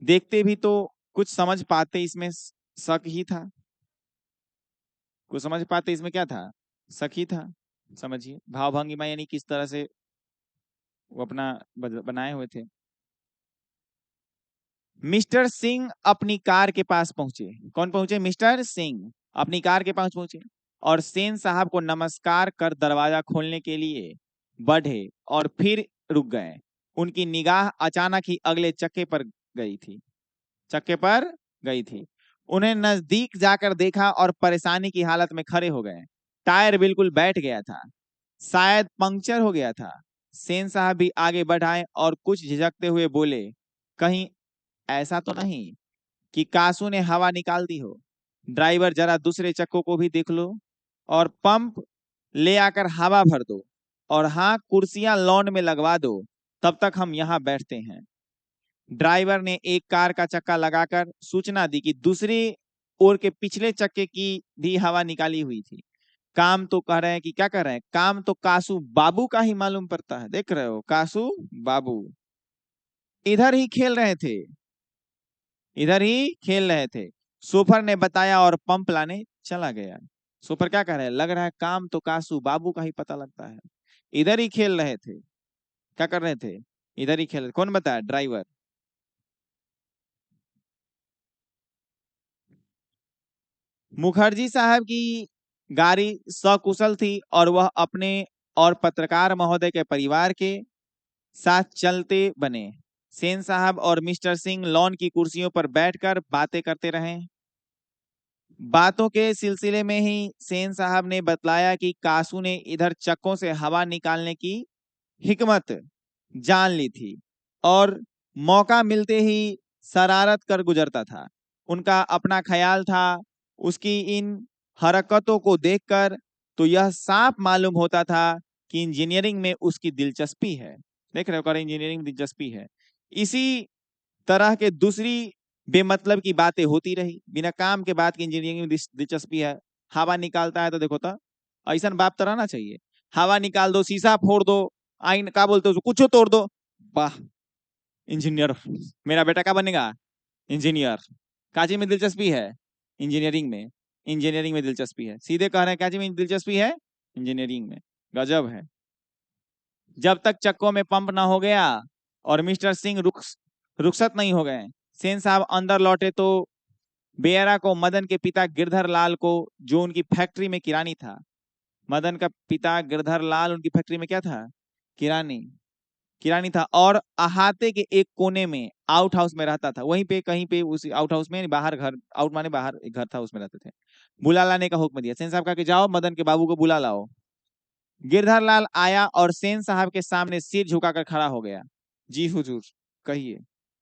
[SPEAKER 1] देखते भी तो कुछ समझ पाते, इसमें शक ही था। कुछ समझ पाते इसमें क्या था, शक ही था। समझिए भाव भंगिमा यानी किस तरह से वो अपना बनाए हुए थे। मिस्टर सिंह अपनी कार के पास पहुंचे। कौन पहुंचे, मिस्टर सिंह अपनी कार के पास पहुंचे और सेन साहब को नमस्कार कर दरवाजा खोलने के लिए बढ़े और फिर रुक गए। उनकी निगाह अचानक ही अगले चक्के पर गई थी, चक्के पर गई थी। उन्हें नजदीक जाकर देखा और परेशानी की हालत में खड़े हो गए। टायर बिल्कुल बैठ गया था, शायद पंक्चर हो गया था। सेन साहब भी आगे बढ़ाए और कुछ झिझकते हुए बोले, कहीं ऐसा तो नहीं कि कासू ने हवा निकाल दी हो। ड्राइवर जरा दूसरे चक्कों को भी देख लो और पंप ले आकर हवा भर दो, और हाँ कुर्सियां लॉन में लगवा दो, तब तक हम यहाँ बैठते हैं। ड्राइवर ने एक कार का चक्का लगाकर सूचना दी कि दूसरी ओर के पिछले चक्के की भी हवा निकाली हुई थी। काम तो कह रहे हैं कि क्या कर रहे हैं, काम तो कासू बाबू का ही मालूम पड़ता है। देख रहे हो कासू बाबू इधर ही खेल रहे थे, इधर ही खेल रहे थे, सोफर ने बताया और पंप लाने चला गया। सोफर क्या कह रहे हैं, लग रहा है काम तो कासू बाबू का ही पता लगता है। इधर ही खेल रहे थे, क्या कर रहे थे, इधर ही खेल रहे। कौन बताया, ड्राइवर। मुखर्जी साहब की गाड़ी सकुशल थी और वह अपने और पत्रकार महोदय के परिवार के साथ चलते बने। सेन साहब और मिस्टर सिंह लॉन की कुर्सियों पर बैठकर बातें करते रहे। बातों के सिलसिले में ही सेन साहब ने बतलाया कि कासू ने इधर चक्कों से हवा निकालने की हिकमत जान ली थी और मौका मिलते ही शरारत कर गुजरता था। उनका अपना ख्याल था, उसकी इन हरकतों को देखकर तो यह साफ मालूम होता था कि इंजीनियरिंग में उसकी दिलचस्पी है। देख रहे हो, इंजीनियरिंग में दिलचस्पी है। इसी तरह के दूसरी बेमतलब की बातें होती रही, बिना काम के बात की इंजीनियरिंग में दिलचस्पी है। हवा निकालता है तो देखो तो ऐसा बाप तो रहना चाहिए, हवा निकाल दो, शीशा फोड़ दो, आइन क्या बोलते हो कुछ तोड़ दो, वाह इंजीनियर, मेरा बेटा क्या बनेगा, इंजीनियर। काची में दिलचस्पी है, इंजीनियरिंग में। इंजीनियरिंग में दिलचस्पी है, सीधे कह रहे हैं काची में दिलचस्पी है, इंजीनियरिंग में। गजब है। जब तक चक्कों में पंप ना हो गया और मिस्टर सिंह रुखसत नहीं हो गए, सेन साहब अंदर लौटे तो बेरा को मदन के पिता गिरधर लाल को, जो उनकी फैक्ट्री में किरानी था, मदन का पिता गिरधर लाल उनकी फैक्ट्री में क्या था, किरानी, किरानी था, और अहाते के एक कोने में आउट हाउस में रहता था। वहीं पे कहीं पे उस आउट हाउस में, बाहर घर, आउट माने बाहर एक घर था उसमें रहते थे। बुला लाने का हुक्म दिया। सेन साहब कहा कि जाओ मदन के बाबू को बुला लाओ। गिरधर लाल आया और सेन साहब के सामने सिर झुकाकर खड़ा हो गया। जी हुजूर, कहिए।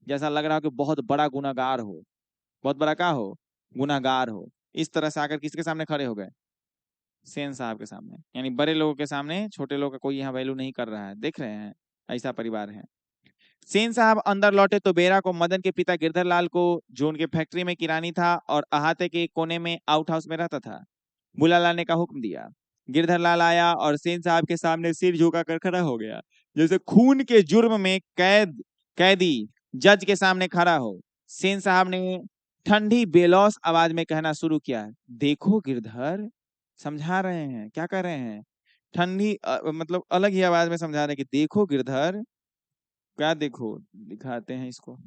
[SPEAKER 1] जैसा लग रहा हो कि बहुत बड़ा गुनाहगार हो, बहुत बड़ा क्या हो, गुनाहगार हो। इस तरह से आकर किसके सामने खड़े हो गए, सेन साहब के सामने। यानी बड़े लोगों के सामने छोटे लोगों का कोई यहाँ वैल्यू नहीं कर रहा है। देख रहे हैं, ऐसा परिवार है। सेन साहब अंदर लौटे तो बेरा को मदन के पिता गिरधर लाल को, जो उनके फैक्ट्री में किरानी था और अहाते के कोने में आउट हाउस में रहता था, बुला लाने का हुक्म दिया। गिरधर लाल आया और सेन साहब के सामने सिर झुका कर खड़ा हो गया, जैसे खून के जुर्म में कैदी जज के सामने खड़ा हो। सेन साहब ने ठंडी बेलौस आवाज में कहना शुरू किया, देखो गिरधर, समझा रहे हैं, क्या कर रहे हैं, ठंडी मतलब अलग ही आवाज में समझा रहे हैं कि देखो गिरधर, क्या देखो, दिखाते हैं इसको।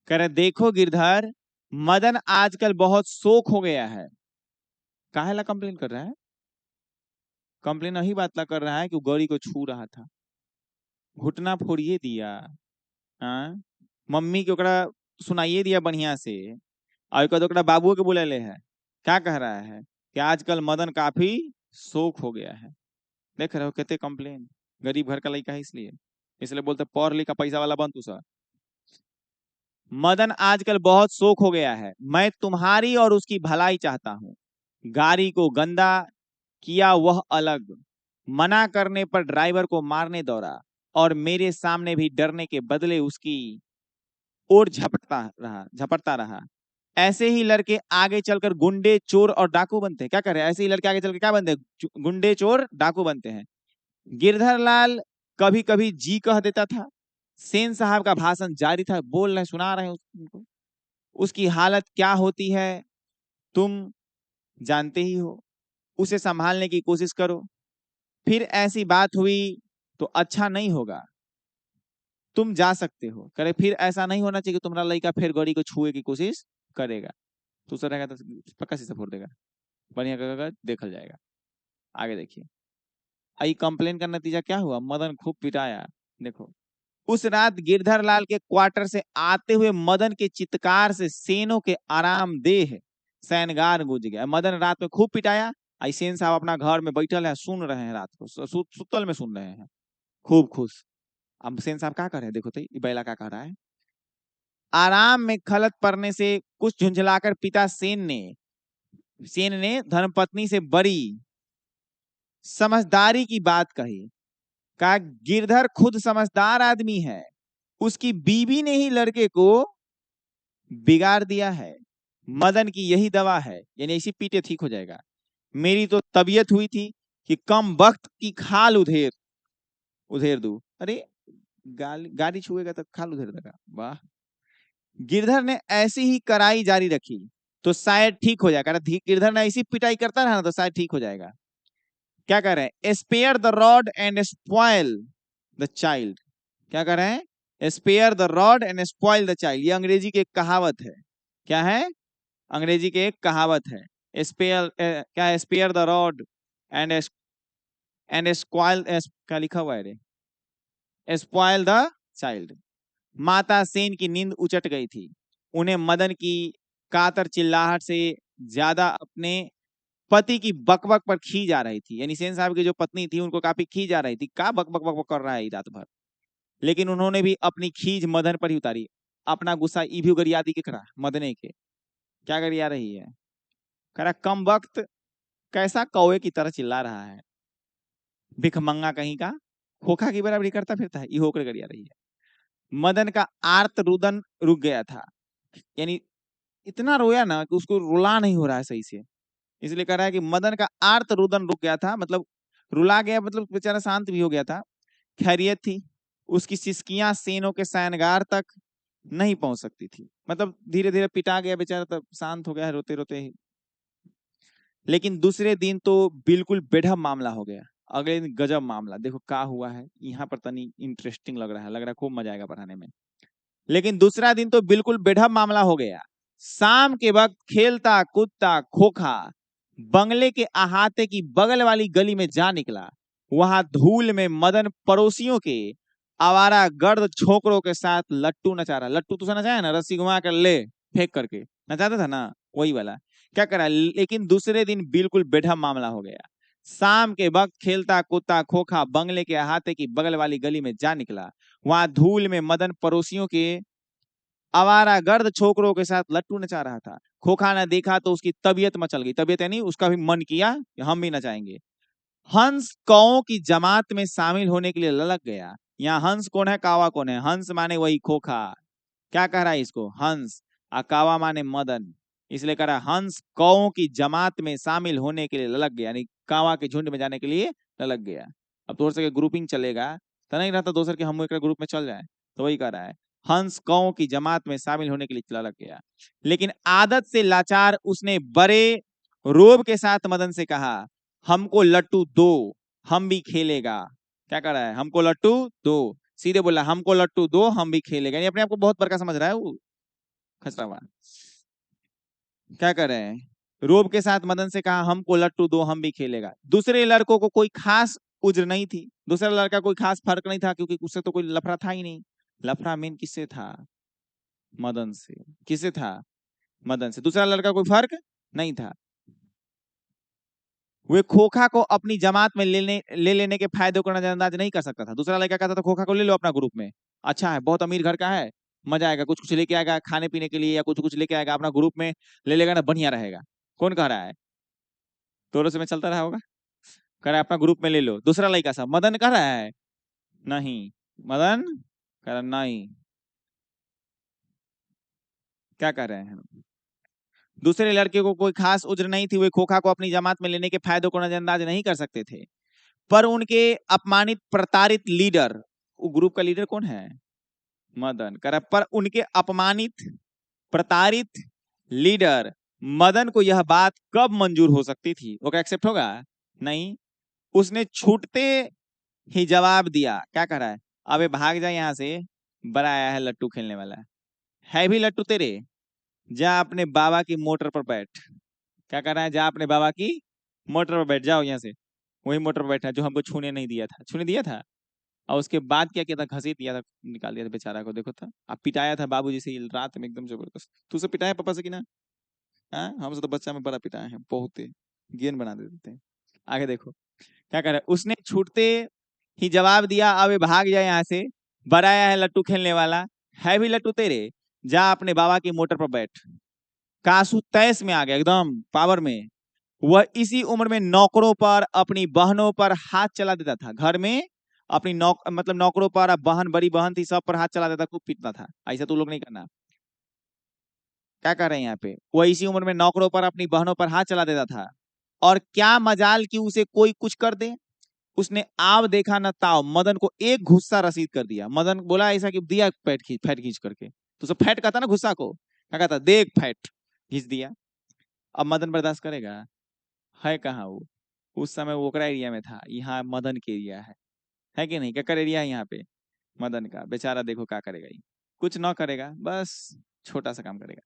[SPEAKER 1] कह रहे देखो गिरधर, मदन आजकल बहुत शोक हो गया है। काहे ला कंप्लेन कर रहा है? कंप्लेन वही बात ला कर रहा है कि वो गौरी को छू रहा था, घुटना फोड़िए दिया, हाँ, मम्मी के ओकरा सुनाइए दिया बढ़िया से, और ओकरा बाबू के बुलेले है। क्या कह रहा है कि आजकल मदन काफी शोक हो गया है। देख रहे हो कहते कंप्लेन, गरीब घर का लड़का है, इसलिए इसलिए बोलते पढ़ लिखा पैसा वाला बन तू सर। मदन आजकल बहुत शोक हो गया है, मैं तुम्हारी और उसकी भलाई चाहता हूँ। गाड़ी को गंदा किया वह अलग, मना करने पर ड्राइवर को मारने दौड़ा, और मेरे सामने भी डरने के बदले उसकी ओर झपटता रहा। ऐसे ही लड़के आगे चलकर गुंडे, चोर और डाकू बनते हैं। क्या कर रहे हैं? ऐसे ही लड़के आगे चलकर क्या बनते हैं? गुंडे, चोर, डाकू बनते हैं। गिरधर लाल कभी कभी जी कह देता था। सेन साहब का भाषण जारी था, बोल रहे, सुना रहे हैं उनको। उसकी हालत क्या होती है तुम जानते ही हो, उसे संभालने की कोशिश करो। फिर ऐसी बात हुई तो अच्छा नहीं होगा, तुम जा सकते हो। करे फिर ऐसा नहीं होना चाहिए कि तुम्हारा लड़का फिर गौरी को छुए की कोशिश करेगा, तो सर रहेगा तो पक्का शीशा फोड़ देगा, बढ़िया करेगा, देखल जाएगा। आगे देखिए, आई कंप्लेन का नतीजा क्या हुआ, मदन खूब पिटाया। देखो, उस रात गिरधर लाल के क्वार्टर से आते हुए मदन के चित्कार से सेनों के आरामदेह सैनगार गूंज गया। मदन रात में खूब पिटाया, आई सेन साहब अपना घर में बैठल है, सुन रहे हैं, रात को सुतल में सुन रहे हैं, खूब खुश। अब सेन साहब क्या कर रहे हैं, देखो तो बैला क्या कह रहा है। आराम में खलत पड़ने से कुछ झुंझलाकर पिता सेन ने धर्मपत्नी से बड़ी समझदारी की बात कही। कहा गिरधर खुद समझदार आदमी है, उसकी बीवी ने ही लड़के को बिगाड़ दिया है, मदन की यही दवा है, यानी इसी पीटे ठीक हो जाएगा। मेरी तो तबीयत हुई थी कि कम वक्त की खाल उधेर उधेर दू। अरे गाड़ी छुएगा तो खाल उधेर देगा, वाह। गिरधर ने ऐसी ही कड़ाई जारी रखी तो शायद ठीक हो जाएगा। गिरधर ने ऐसी पिटाई करता रहा ना तो शायद ठीक हो जाएगा। क्या कह रहे हैं, spare the rod and spoil the child. क्या कह रहे हैं, spare the rod and spoil the child. ये अंग्रेजी की एक कहावत है। क्या है, अंग्रेजी की एक कहावत है। स्पेयर क्या है, spare the rod and spoil, क्या लिखा हुआ है रे, स्पॉइल द चाइल्ड। माता सेन की नींद उचट गई थी, उन्हें मदन की कातर चिल्लाहट से ज्यादा अपने पति की बकबक पर खींच आ रही थी। यानी सेन साहब की जो पत्नी थी उनको काफी खींच आ रही थी, का बक बक बक बक कर रहा है रात भर। लेकिन उन्होंने भी अपनी खींच मदन पर ही उतारी। अपना गुस्सा ई भी गरियादी के करा मदने के। क्या गरिया रही है, कह कम वक्त, कैसा कौवे की तरह चिल्ला रहा है, भिखमंगा कहीं का, खोखा की बराबरी करता फिरता है, इहो गरिया रही है। मदन का आर्त रुदन रुक गया था, यानी इतना रोया ना कि उसको रुला नहीं हो रहा है सही से, इसलिए कह रहा है कि मदन का आर्त रुदन रुक गया था, मतलब रुला गया, मतलब बेचारा शांत भी हो गया था। खैरियत थी, उसकी सिसकियां सेनों के सैनगार तक नहीं पहुंच सकती थी, मतलब धीरे धीरे पिटा गया बेचारा, तब शांत हो गया है रोते रोते ही। लेकिन दूसरे दिन तो बिल्कुल बेढब मामला हो गया। अगले दिन गजब मामला, देखो क्या हुआ है यहाँ पर, तनी इंटरेस्टिंग लग रहा है खूब मजा आएगा पढ़ाने में। लेकिन दूसरा दिन तो बिल्कुल बेढब मामला हो गया। शाम के वक्त खेलता कूदता खोखा बंगले के अहाते की बगल वाली गली में जा निकला। वहां धूल में मदन पड़ोसियों के आवारा गर्द छोकरों के साथ लट्टू नचा रहा। लट्टू तो नचाया ना, रस्सी घुमा कर ले फेंक करके नचाता था ना, वही वाला। क्या करा, लेकिन दूसरे दिन बिल्कुल बेढब मामला हो गया। शाम के वक्त खेलता कूदता खोखा बंगले के अहाते की बगल वाली गली में जा निकला। वहां धूल में मदन पड़ोसियों के आवारा गर्द छोकरों के साथ लट्टू नचा रहा था। खोखा ने देखा तो उसकी तबीयत मचल गई। तबीयत यानी उसका भी मन किया कि हम भी नचाएंगे। हंस कौओं की जमात में शामिल होने के लिए ललक गया। यहाँ हंस कौन है, कावा कौन है? हंस माने वही खोखा। क्या कह रहा है इसको? हंस। कावा माने मदन। इसलिए कह रहा है हंस कौओं की जमात में शामिल होने के लिए ललक गया, यानी कावा के झुंड में जाने के लिए ललक गया। अब तो सके ग्रुपिंग चलेगा तो नहीं रहता दोसर के हम एक ग्रुप में चल जाए, तो वही कह रहा है हंस कौओं की जमात में शामिल होने के लिए ललक गया। लेकिन आदत से लाचार उसने बड़े रोब के साथ मदन से कहा, हमको लट्टू दो, हम भी खेलेगा। क्या कर रहा है? हमको लट्टू दो। सीधे बोला हमको लट्टू दो, हम भी खेलेगा। यानी अपने आप को बहुत बड़का समझ रहा है वो खचरावा। क्या कर रहे हैं? रोब के साथ मदन से कहा हमको लट्टू दो, हम भी खेलेगा। दूसरे लड़कों को कोई खास उज्र नहीं थी। दूसरा लड़का कोई खास फर्क नहीं था, क्योंकि उससे तो कोई लफड़ा था ही नहीं। लफड़ा मेन किससे था? मदन से। किससे था? मदन से। दूसरा लड़का कोई फर्क नहीं था। वे खोखा को अपनी जमात में ले लेने के फायदे को नजरअंदाज नहीं कर सकता था। दूसरा लड़का कहता था खोखा को ले लो अपना ग्रुप में, अच्छा है, बहुत अमीर घर का है, मजा आएगा, कुछ कुछ लेके आएगा खाने पीने के लिए, या कुछ कुछ लेके आएगा अपना ग्रुप में ले लेगा ना, बढ़िया रहेगा। कौन कह रहा है? तोरो से में चलता रहा होगा। कह रहा है अपना ग्रुप में ले लो। दूसरा लड़का सा मदन कह रहा है नहीं। मदन कह रहा नहीं। क्या कर रहे हैं? दूसरे लड़के को कोई खास उज्र नहीं थी। वे खोखा को अपनी जमात में लेने के फायदों को नजरअंदाज नहीं कर सकते थे। पर उनके अपमानित प्रताड़ित लीडर, वो ग्रुप का लीडर कौन है? मदन। कर पर उनके अपमानित प्रताड़ित लीडर मदन को यह बात कब मंजूर हो सकती थी? वो क्या एक्सेप्ट होगा? नहीं। उसने छूटते ही जवाब दिया। क्या कह रहा है? अबे भाग जा यहाँ से, बड़ा आया है लट्टू खेलने वाला। है भी लट्टू तेरे, जा अपने बाबा की मोटर पर बैठ। क्या कर रहा है? जा अपने बाबा की मोटर पर बैठ, जाओ यहाँ से। वही मोटर पर बैठा जो हमको छूने नहीं दिया था। छूने दिया था और उसके बाद क्या किया था? घसीट दिया था, निकाल दिया था बेचारा को। देखो था, अब पिटाया था बाबूजी से रात में एकदम जबरदस्त। तू से पिटाया पापा से कि ना? हाँ, हमसे तो बच्चा में बड़ा पिटाया है, बहुत गेंद बना देते हैं। आगे देखो क्या कर रहा है। उसने छूटते ही जवाब दिया, अबे भाग जाए यहाँ से, बड़ा आया है लट्टू खेलने वाला। है भी लट्टू तेरे, जा अपने बाबा की मोटर पर बैठ। कासू तैस में आ गया, एकदम पावर में। वह इसी उम्र में नौकरों पर, अपनी बहनों पर हाथ चला देता था। घर में अपनी मतलब नौकरों पर, अब बहन, बड़ी बहन थी, सब पर हाथ चला देता, खूब पीटता था। ऐसा तो लोग नहीं करना। क्या कर रहे हैं यहाँ पे? वह इसी उम्र में नौकरों पर, अपनी बहनों पर हाथ चला देता था। और क्या मजाल कि उसे कोई कुछ कर दे। उसने आव देखा न ताव, मदन को एक गुस्सा रसीद कर दिया। मदन बोला ऐसा कि दिया फैट खींच करके। तो सब फैट कहता ना गुस्सा को, क्या कहता? देख फैट खींच दिया। अब मदन बर्दाश्त करेगा? है कहाँ वो? उस समय वो ओकरा एरिया में था, यहाँ मदन के एरिया है कि नहीं? केकर एरिया है यहाँ पे? मदन का। बेचारा देखो क्या करेगा, ये कुछ ना करेगा, बस छोटा सा काम करेगा।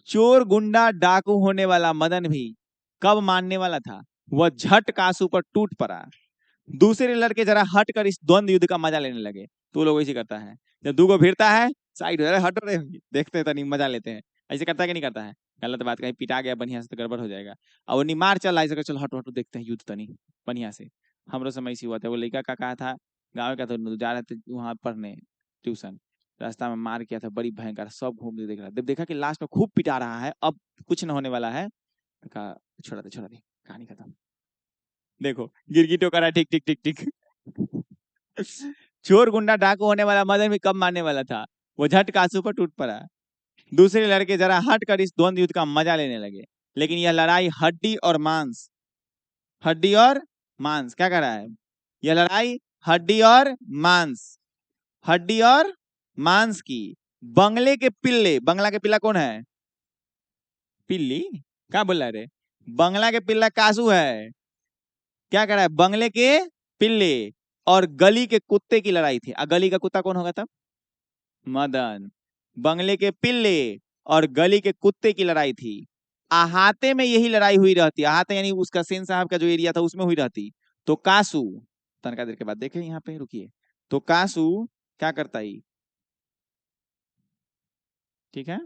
[SPEAKER 1] चोर गुंडा डाकू होने वाला मदन भी कब मानने वाला था? वह झट कासू पर टूट पड़ा। दूसरे लड़के जरा हट कर इस द्वंद्व युद्ध का मजा लेने लगे। तो लोग ऐसे करता है, जब दूगो भिड़ता है साइड हट रहे, देखते हैं तनी मजा लेते हैं। ऐसे करता है कि नहीं करता है? गलत बात, कहीं पिटा गया बढ़िया से तो गड़बड़ हो जाएगा। और वो निमार चल ऐसे कर, चल हटो हटो देखते हैं युद्ध तनी बढ़िया से। हमरो समय ऐसी हुआ था। वो लड़का का कहा था, गाँव का, तो जा रहे थे वहां पढ़ने ट्यूशन, रास्ता में मार किया था बड़ी भयंकर। सब घूम देख रहा, जब देखा कि लास्ट में खूब पिटा रहा है, अब कुछ न होने वाला है, कहा छोड़ा दे कहानी खत्म। देखो गिरगिटो करा, ठीक ठीक ठीक ठीक। चोर गुंडा डाकू होने वाला मदन भी कब मारने वाला था? वो झट कांसू पर टूट पड़ा। दूसरे लड़के जरा हट कर इस द्वंद्व युद्ध का मजा लेने लगे। लेकिन यह लड़ाई हड्डी और मांस, हड्डी और मांस, क्या कर रहा है? यह लड़ाई हड्डी और मांस, हड्डी और मांस की। बंगले के पिल्ले, बंगला के पिल्ला कौन है? पिल्ली। क्या बोल रहा है रे? बंगला के पिल्ला कासू है। क्या कर रहा है? बंगले के पिल्ले और गली के कुत्ते की लड़ाई थी। गली का कुत्ता कौन होगा तब? मदन। बंगले के पिल्ले और गली के कुत्ते की लड़ाई थी। अहाते में यही लड़ाई हुई रहती। अहाते यानी उसका सेन साहब का जो एरिया था उसमें हुई रहती। तो कासू, तनका देर के बाद देखें यहाँ पे, रुकिए। तो कासू क्या करता ही? ठीक है,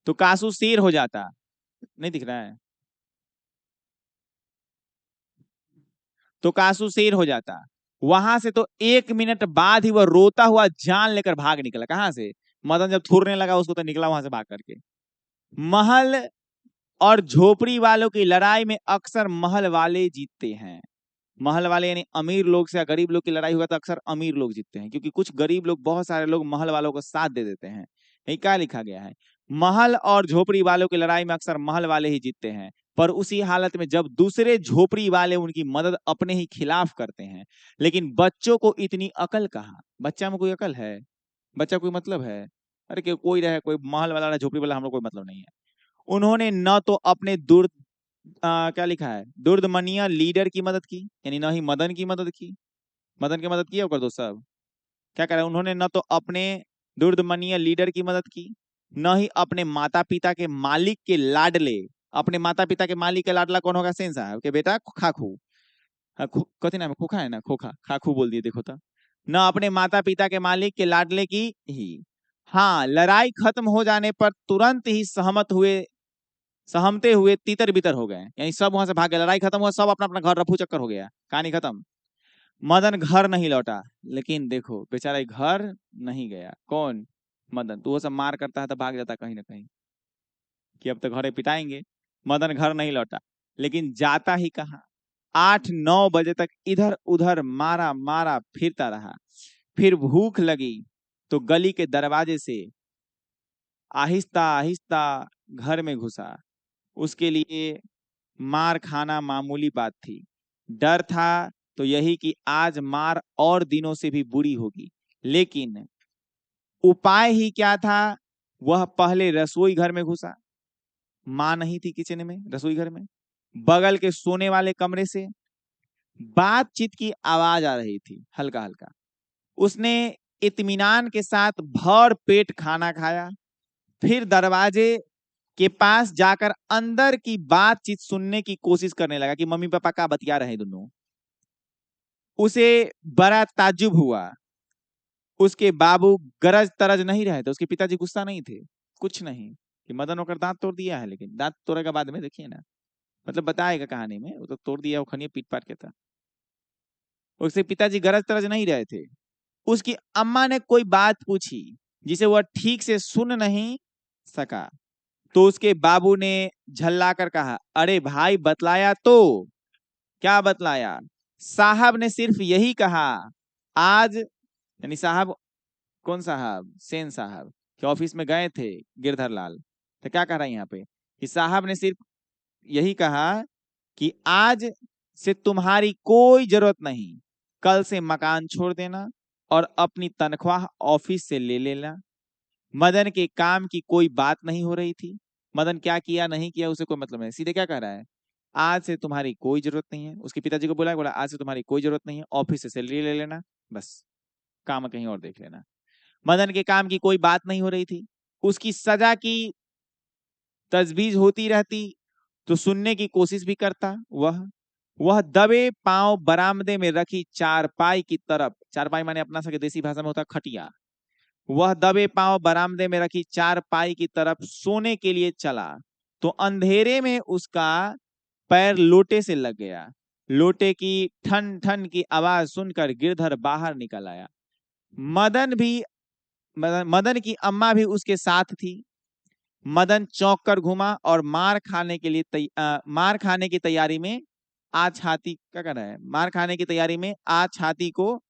[SPEAKER 1] तो कासू शेर हो जाता। नहीं दिख रहा है? तो कासू शेर हो जाता। वहां से तो 1 मिनट बाद ही वह रोता हुआ जान लेकर भाग निकला। कहां से? मदन जब थूरने लगा उसको तो निकला वहां से भाग करके। महल और झोपड़ी वालों की लड़ाई में अक्सर महल वाले जीतते हैं। महल वाले यानी अमीर लोग से या गरीब लोग की लड़ाई हुआ तो अक्सर अमीर लोग जीतते हैं, क्योंकि कुछ गरीब लोग, बहुत सारे लोग महल वालों को साथ दे देते हैं। ये क्या लिखा गया है? महल और झोपड़ी वालों की लड़ाई में अक्सर महल वाले ही जीतते हैं, पर उसी हालत में जब दूसरे झोपड़ी वाले उनकी मदद अपने ही खिलाफ करते हैं। लेकिन बच्चों को इतनी अकल कहाँ? बच्चा में कोई अकल है? बच्चा कोई मतलब है? अरे कोई रहे, कोई महल वाला झोपड़ी वाला, हम लोग कोई मतलब नहीं है। उन्होंने न तो अपने क्या लिखा है, दुर्दमनीय लीडर की मदद की, यानी न ही मदन की मदद की। मदन की मदद किया कर दो सब। क्या कह रहा है? उन्होंने न तो अपने दुर्दमनीय लीडर की मदद की, न ही अपने माता पिता के मालिक के लाडले। अपने माता पिता के मालिक के लाडला कौन होगा? सेन साहब के बेटा खाखू। कथी नाम है? खोखा है ना? खोखा, खाखू बोल दिए देखो तो। न अपने माता पिता के मालिक के लाडले की ही। हाँ, लड़ाई खत्म हो जाने पर तुरंत ही सहमते हुए तितर बितर हो गए, यानी सब वहां से भाग गए। लड़ाई खत्म हुआ, सब अपना अपना घर रफू चक्कर हो गया, कहानी खत्म। मदन घर नहीं लौटा। लेकिन देखो बेचारा घर नहीं गया। कौन? मदन। तो वो सब मार करता है तो भाग जाता कहीं ना कहीं कि अब तो घरे पिटाएंगे। मदन घर नहीं लौटा, लेकिन जाता ही कहाँ, 8-9 बजे तक इधर उधर मारा मारा फिरता रहा। फिर भूख लगी तो गली के दरवाजे से आहिस्ता आहिस्ता घर में घुसा। उसके लिए मार खाना मामूली बात थी। डर था तो यही कि आज मार और दिनों से भी बुरी होगी। लेकिन उपाय ही क्या था? वह पहले रसोई घर में घुसा। मां नहीं थी किचन में, रसोई घर में। बगल के सोने वाले कमरे से बातचीत की आवाज आ रही थी, हल्का हल्का। उसने इत्मीनान के साथ भर पेट खाना खाया। फिर दरवाजे के पास जाकर अंदर की बातचीत सुनने की कोशिश करने लगा कि मम्मी पापा का बतिया रहे दोनों। उसे बड़ा ताज्जुब हुआ। उसके बाबू गरज तरज नहीं रहे थे, उसके पिताजी गुस्सा नहीं थे, कुछ नहीं कि मदन होकर दांत तोड़ दिया है। लेकिन दांत तोड़ेगा बाद में, देखिए ना, मतलब बताएगा कहानी में, वो तो तोड़ दिया वो खनिया पीट पाट के था। उसके पिताजी गरज तरज नहीं रहे थे। उसकी अम्मा ने कोई बात पूछी जिसे वह ठीक से सुन नहीं सका, तो उसके बाबू ने झल्ला कर कहा, अरे भाई बतलाया तो। क्या बतलाया? साहब ने सिर्फ यही कहा आज, यानी साहब कौन साहब? सेन साहब के ऑफिस में गए थे गिरधर लाल। तो क्या कह रहा है यहाँ पे कि साहब ने सिर्फ यही कहा कि आज से तुम्हारी कोई जरूरत नहीं, कल से मकान छोड़ देना और अपनी तनख्वाह ऑफिस से ले लेना। मदन के काम की कोई बात नहीं हो रही थी। मदन क्या किया नहीं किया उसे कोई मतलब नहीं, सीधे क्या कह रहा है, आज से तुम्हारी कोई जरूरत नहीं है। उसके पिताजी को बोला आज से तुम्हारी कोई जरूरत नहीं है, ऑफिस से सैलरी ले लेना, बस काम कहीं और देख लेना। मदन के काम की कोई बात नहीं हो रही थी। उसकी सजा की तजवीज होती रहती तो सुनने की कोशिश भी करता। वह दबे पांव बरामदे में रखी चारपाई की तरफ, चारपाई माने अपना सके देसी भाषा में होता खटिया, वह दबे पांव बरामदे में रखी चारपाई की तरफ सोने के लिए चला तो अंधेरे में उसका पैर लोटे से लग गया। लोटे की ठन ठन की आवाज सुनकर गिरधर बाहर निकल आया। मदन की अम्मा भी उसके साथ थी। मदन चौंक कर घुमा और मार खाने की तैयारी में आज छाती क्या कर रहा है, मार खाने की तैयारी में आज छाती को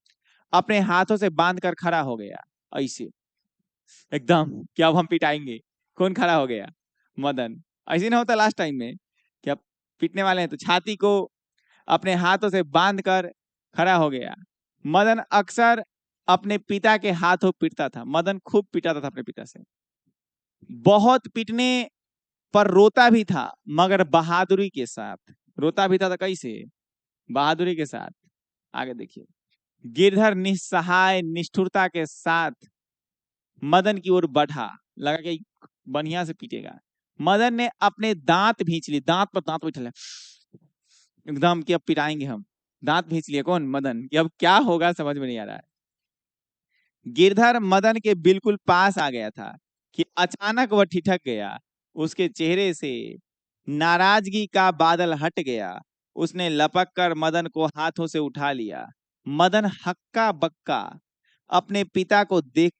[SPEAKER 1] अपने हाथों से बांध कर खड़ा हो गया। ऐसे एकदम कि अब हम पिटाएंगे। कौन खड़ा हो गया? मदन। ऐसे ना होता लास्ट टाइम में कि अब पीटने वाले हैं, तो छाती को अपने हाथों से बांध कर खड़ा हो गया। मदन अक्सर अपने पिता के हाथों पीटता था। मदन खूब पिटाता था अपने पिता से। बहुत पीटने पर रोता भी था, मगर बहादुरी के साथ। रोता भी था तो कैसे? बहादुरी के साथ। आगे देखिए। गिरधर निस्सहाय निष्ठुरता के साथ मदन की ओर बढ़ा, लगा कि बढ़िया से पीटेगा। मदन ने अपने दांत भींच लिए, दांत पर दांत बैठा एकदम कि अब पिटाएंगे हम। दांत भींच लिए कौन? मदन, कि अब क्या होगा समझ में नहीं आ रहा है। गिरधर मदन के बिल्कुल पास आ गया था कि अचानक वह ठिठक गया। उसके चेहरे से नाराजगी का बादल हट गया उसने लपक कर मदन को हाथों से उठा लिया। मदन हक्का बक्का अपने पिता को देख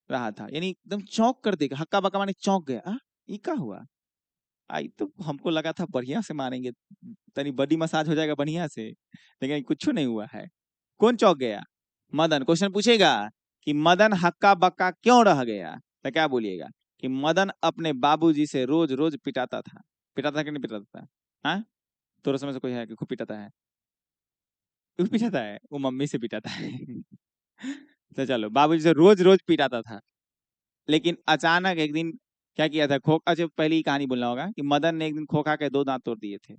[SPEAKER 1] रहा था, यानी एकदम चौंक कर देखा। हक्का बक्का माने चौंक गया, ये क्या हुआ? आई तो हमको लगा था बढ़िया से मारेंगे, तनी बॉडी मसाज हो जाएगा बढ़िया से, लेकिन कुछ नहीं हुआ है। कौन चौंक गया? मदन। क्वेश्चन पूछेगा कि मदन हक्का बक्का क्यों रह गया, तो क्या बोलिएगा कि मदन अपने बाबूजी से रोज रोज पिटाता था। पिटाता कि नहीं पिटाता था? हाँ, तोरा समझ से कोई है कि खूब पिटाता है? क्यों पिटाता है? वो मम्मी से पिटाता है। तो चलो, बाबूजी से रोज रोज पिटाता था, लेकिन अचानक एक दिन क्या किया था? अच्छा पहली कहानी बोलना होगा कि मदन ने एक दिन खो खा के 2 दांत तोड़ दिए थे।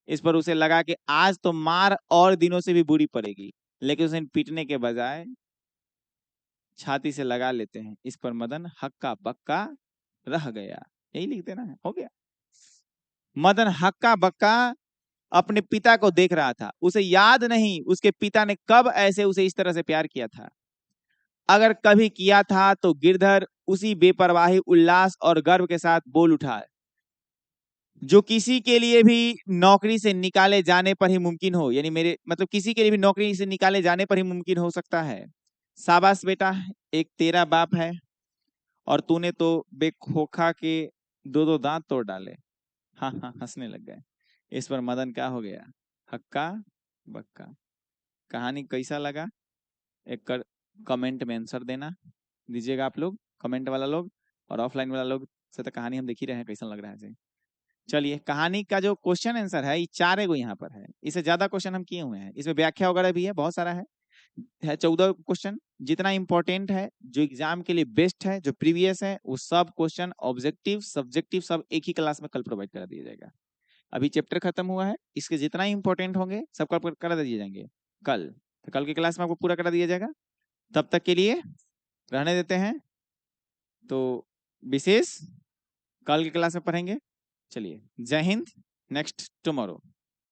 [SPEAKER 1] इस पर उसे लगा कि आज तो मार और दिनों से भी बुरी पड़ेगी, लेकिन उसे पीटने के बजाय छाती से लगा लेते हैं। इस पर मदन हक्का बक्का रह गया। यही लिख देना है, हो गया। मदन हक्का बक्का अपने पिता को देख रहा था। उसे याद नहीं उसके पिता ने कब ऐसे उसे इस तरह से प्यार किया था। अगर कभी किया था तो गिरधर उसी बेपरवाही, उल्लास और गर्व के साथ बोल उठा जो किसी के लिए भी नौकरी से निकाले जाने पर ही मुमकिन हो, यानी मेरे मतलब किसी के लिए भी नौकरी से निकाले जाने पर ही मुमकिन हो सकता है। शाबाश बेटा, एक तेरा बाप है और तूने तो बेखोखा के 2-2 दांत तोड़ डाले। हाँ हाँ, हंसने लग गए। इस पर मदन क्या हो गया? हक्का बक्का। कहानी कैसा लगा? एक कमेंट में आंसर देना दीजिएगा आप लोग, कमेंट वाला लोग, और ऑफलाइन वाला लोग से तो कहानी हम देख ही रहे हैं कैसा लग रहा है। चलिए, कहानी का जो क्वेश्चन आंसर है ये 4 गो यहाँ पर है। इससे ज्यादा क्वेश्चन हम किए हुए हैं, इसमें व्याख्या वगैरह भी है, बहुत सारा है 14 क्वेश्चन। जितना इंपॉर्टेंट है, जो एग्जाम के लिए बेस्ट है, जो प्रीवियस है, वो सब क्वेश्चन ऑब्जेक्टिव सब्जेक्टिव सब एक ही क्लास में कल प्रोवाइड करा दिया जाएगा। अभी चैप्टर खत्म हुआ है, इसके जितना इंपॉर्टेंट होंगे सब करा दिए जाएंगे कल। तो कल की क्लास में आपको पूरा करा दिया जाएगा। तब तक के लिए रहने देते हैं, तो विशेष कल की क्लास में पढ़ेंगे। चलिए, जय हिंद, नेक्स्ट टुमारो।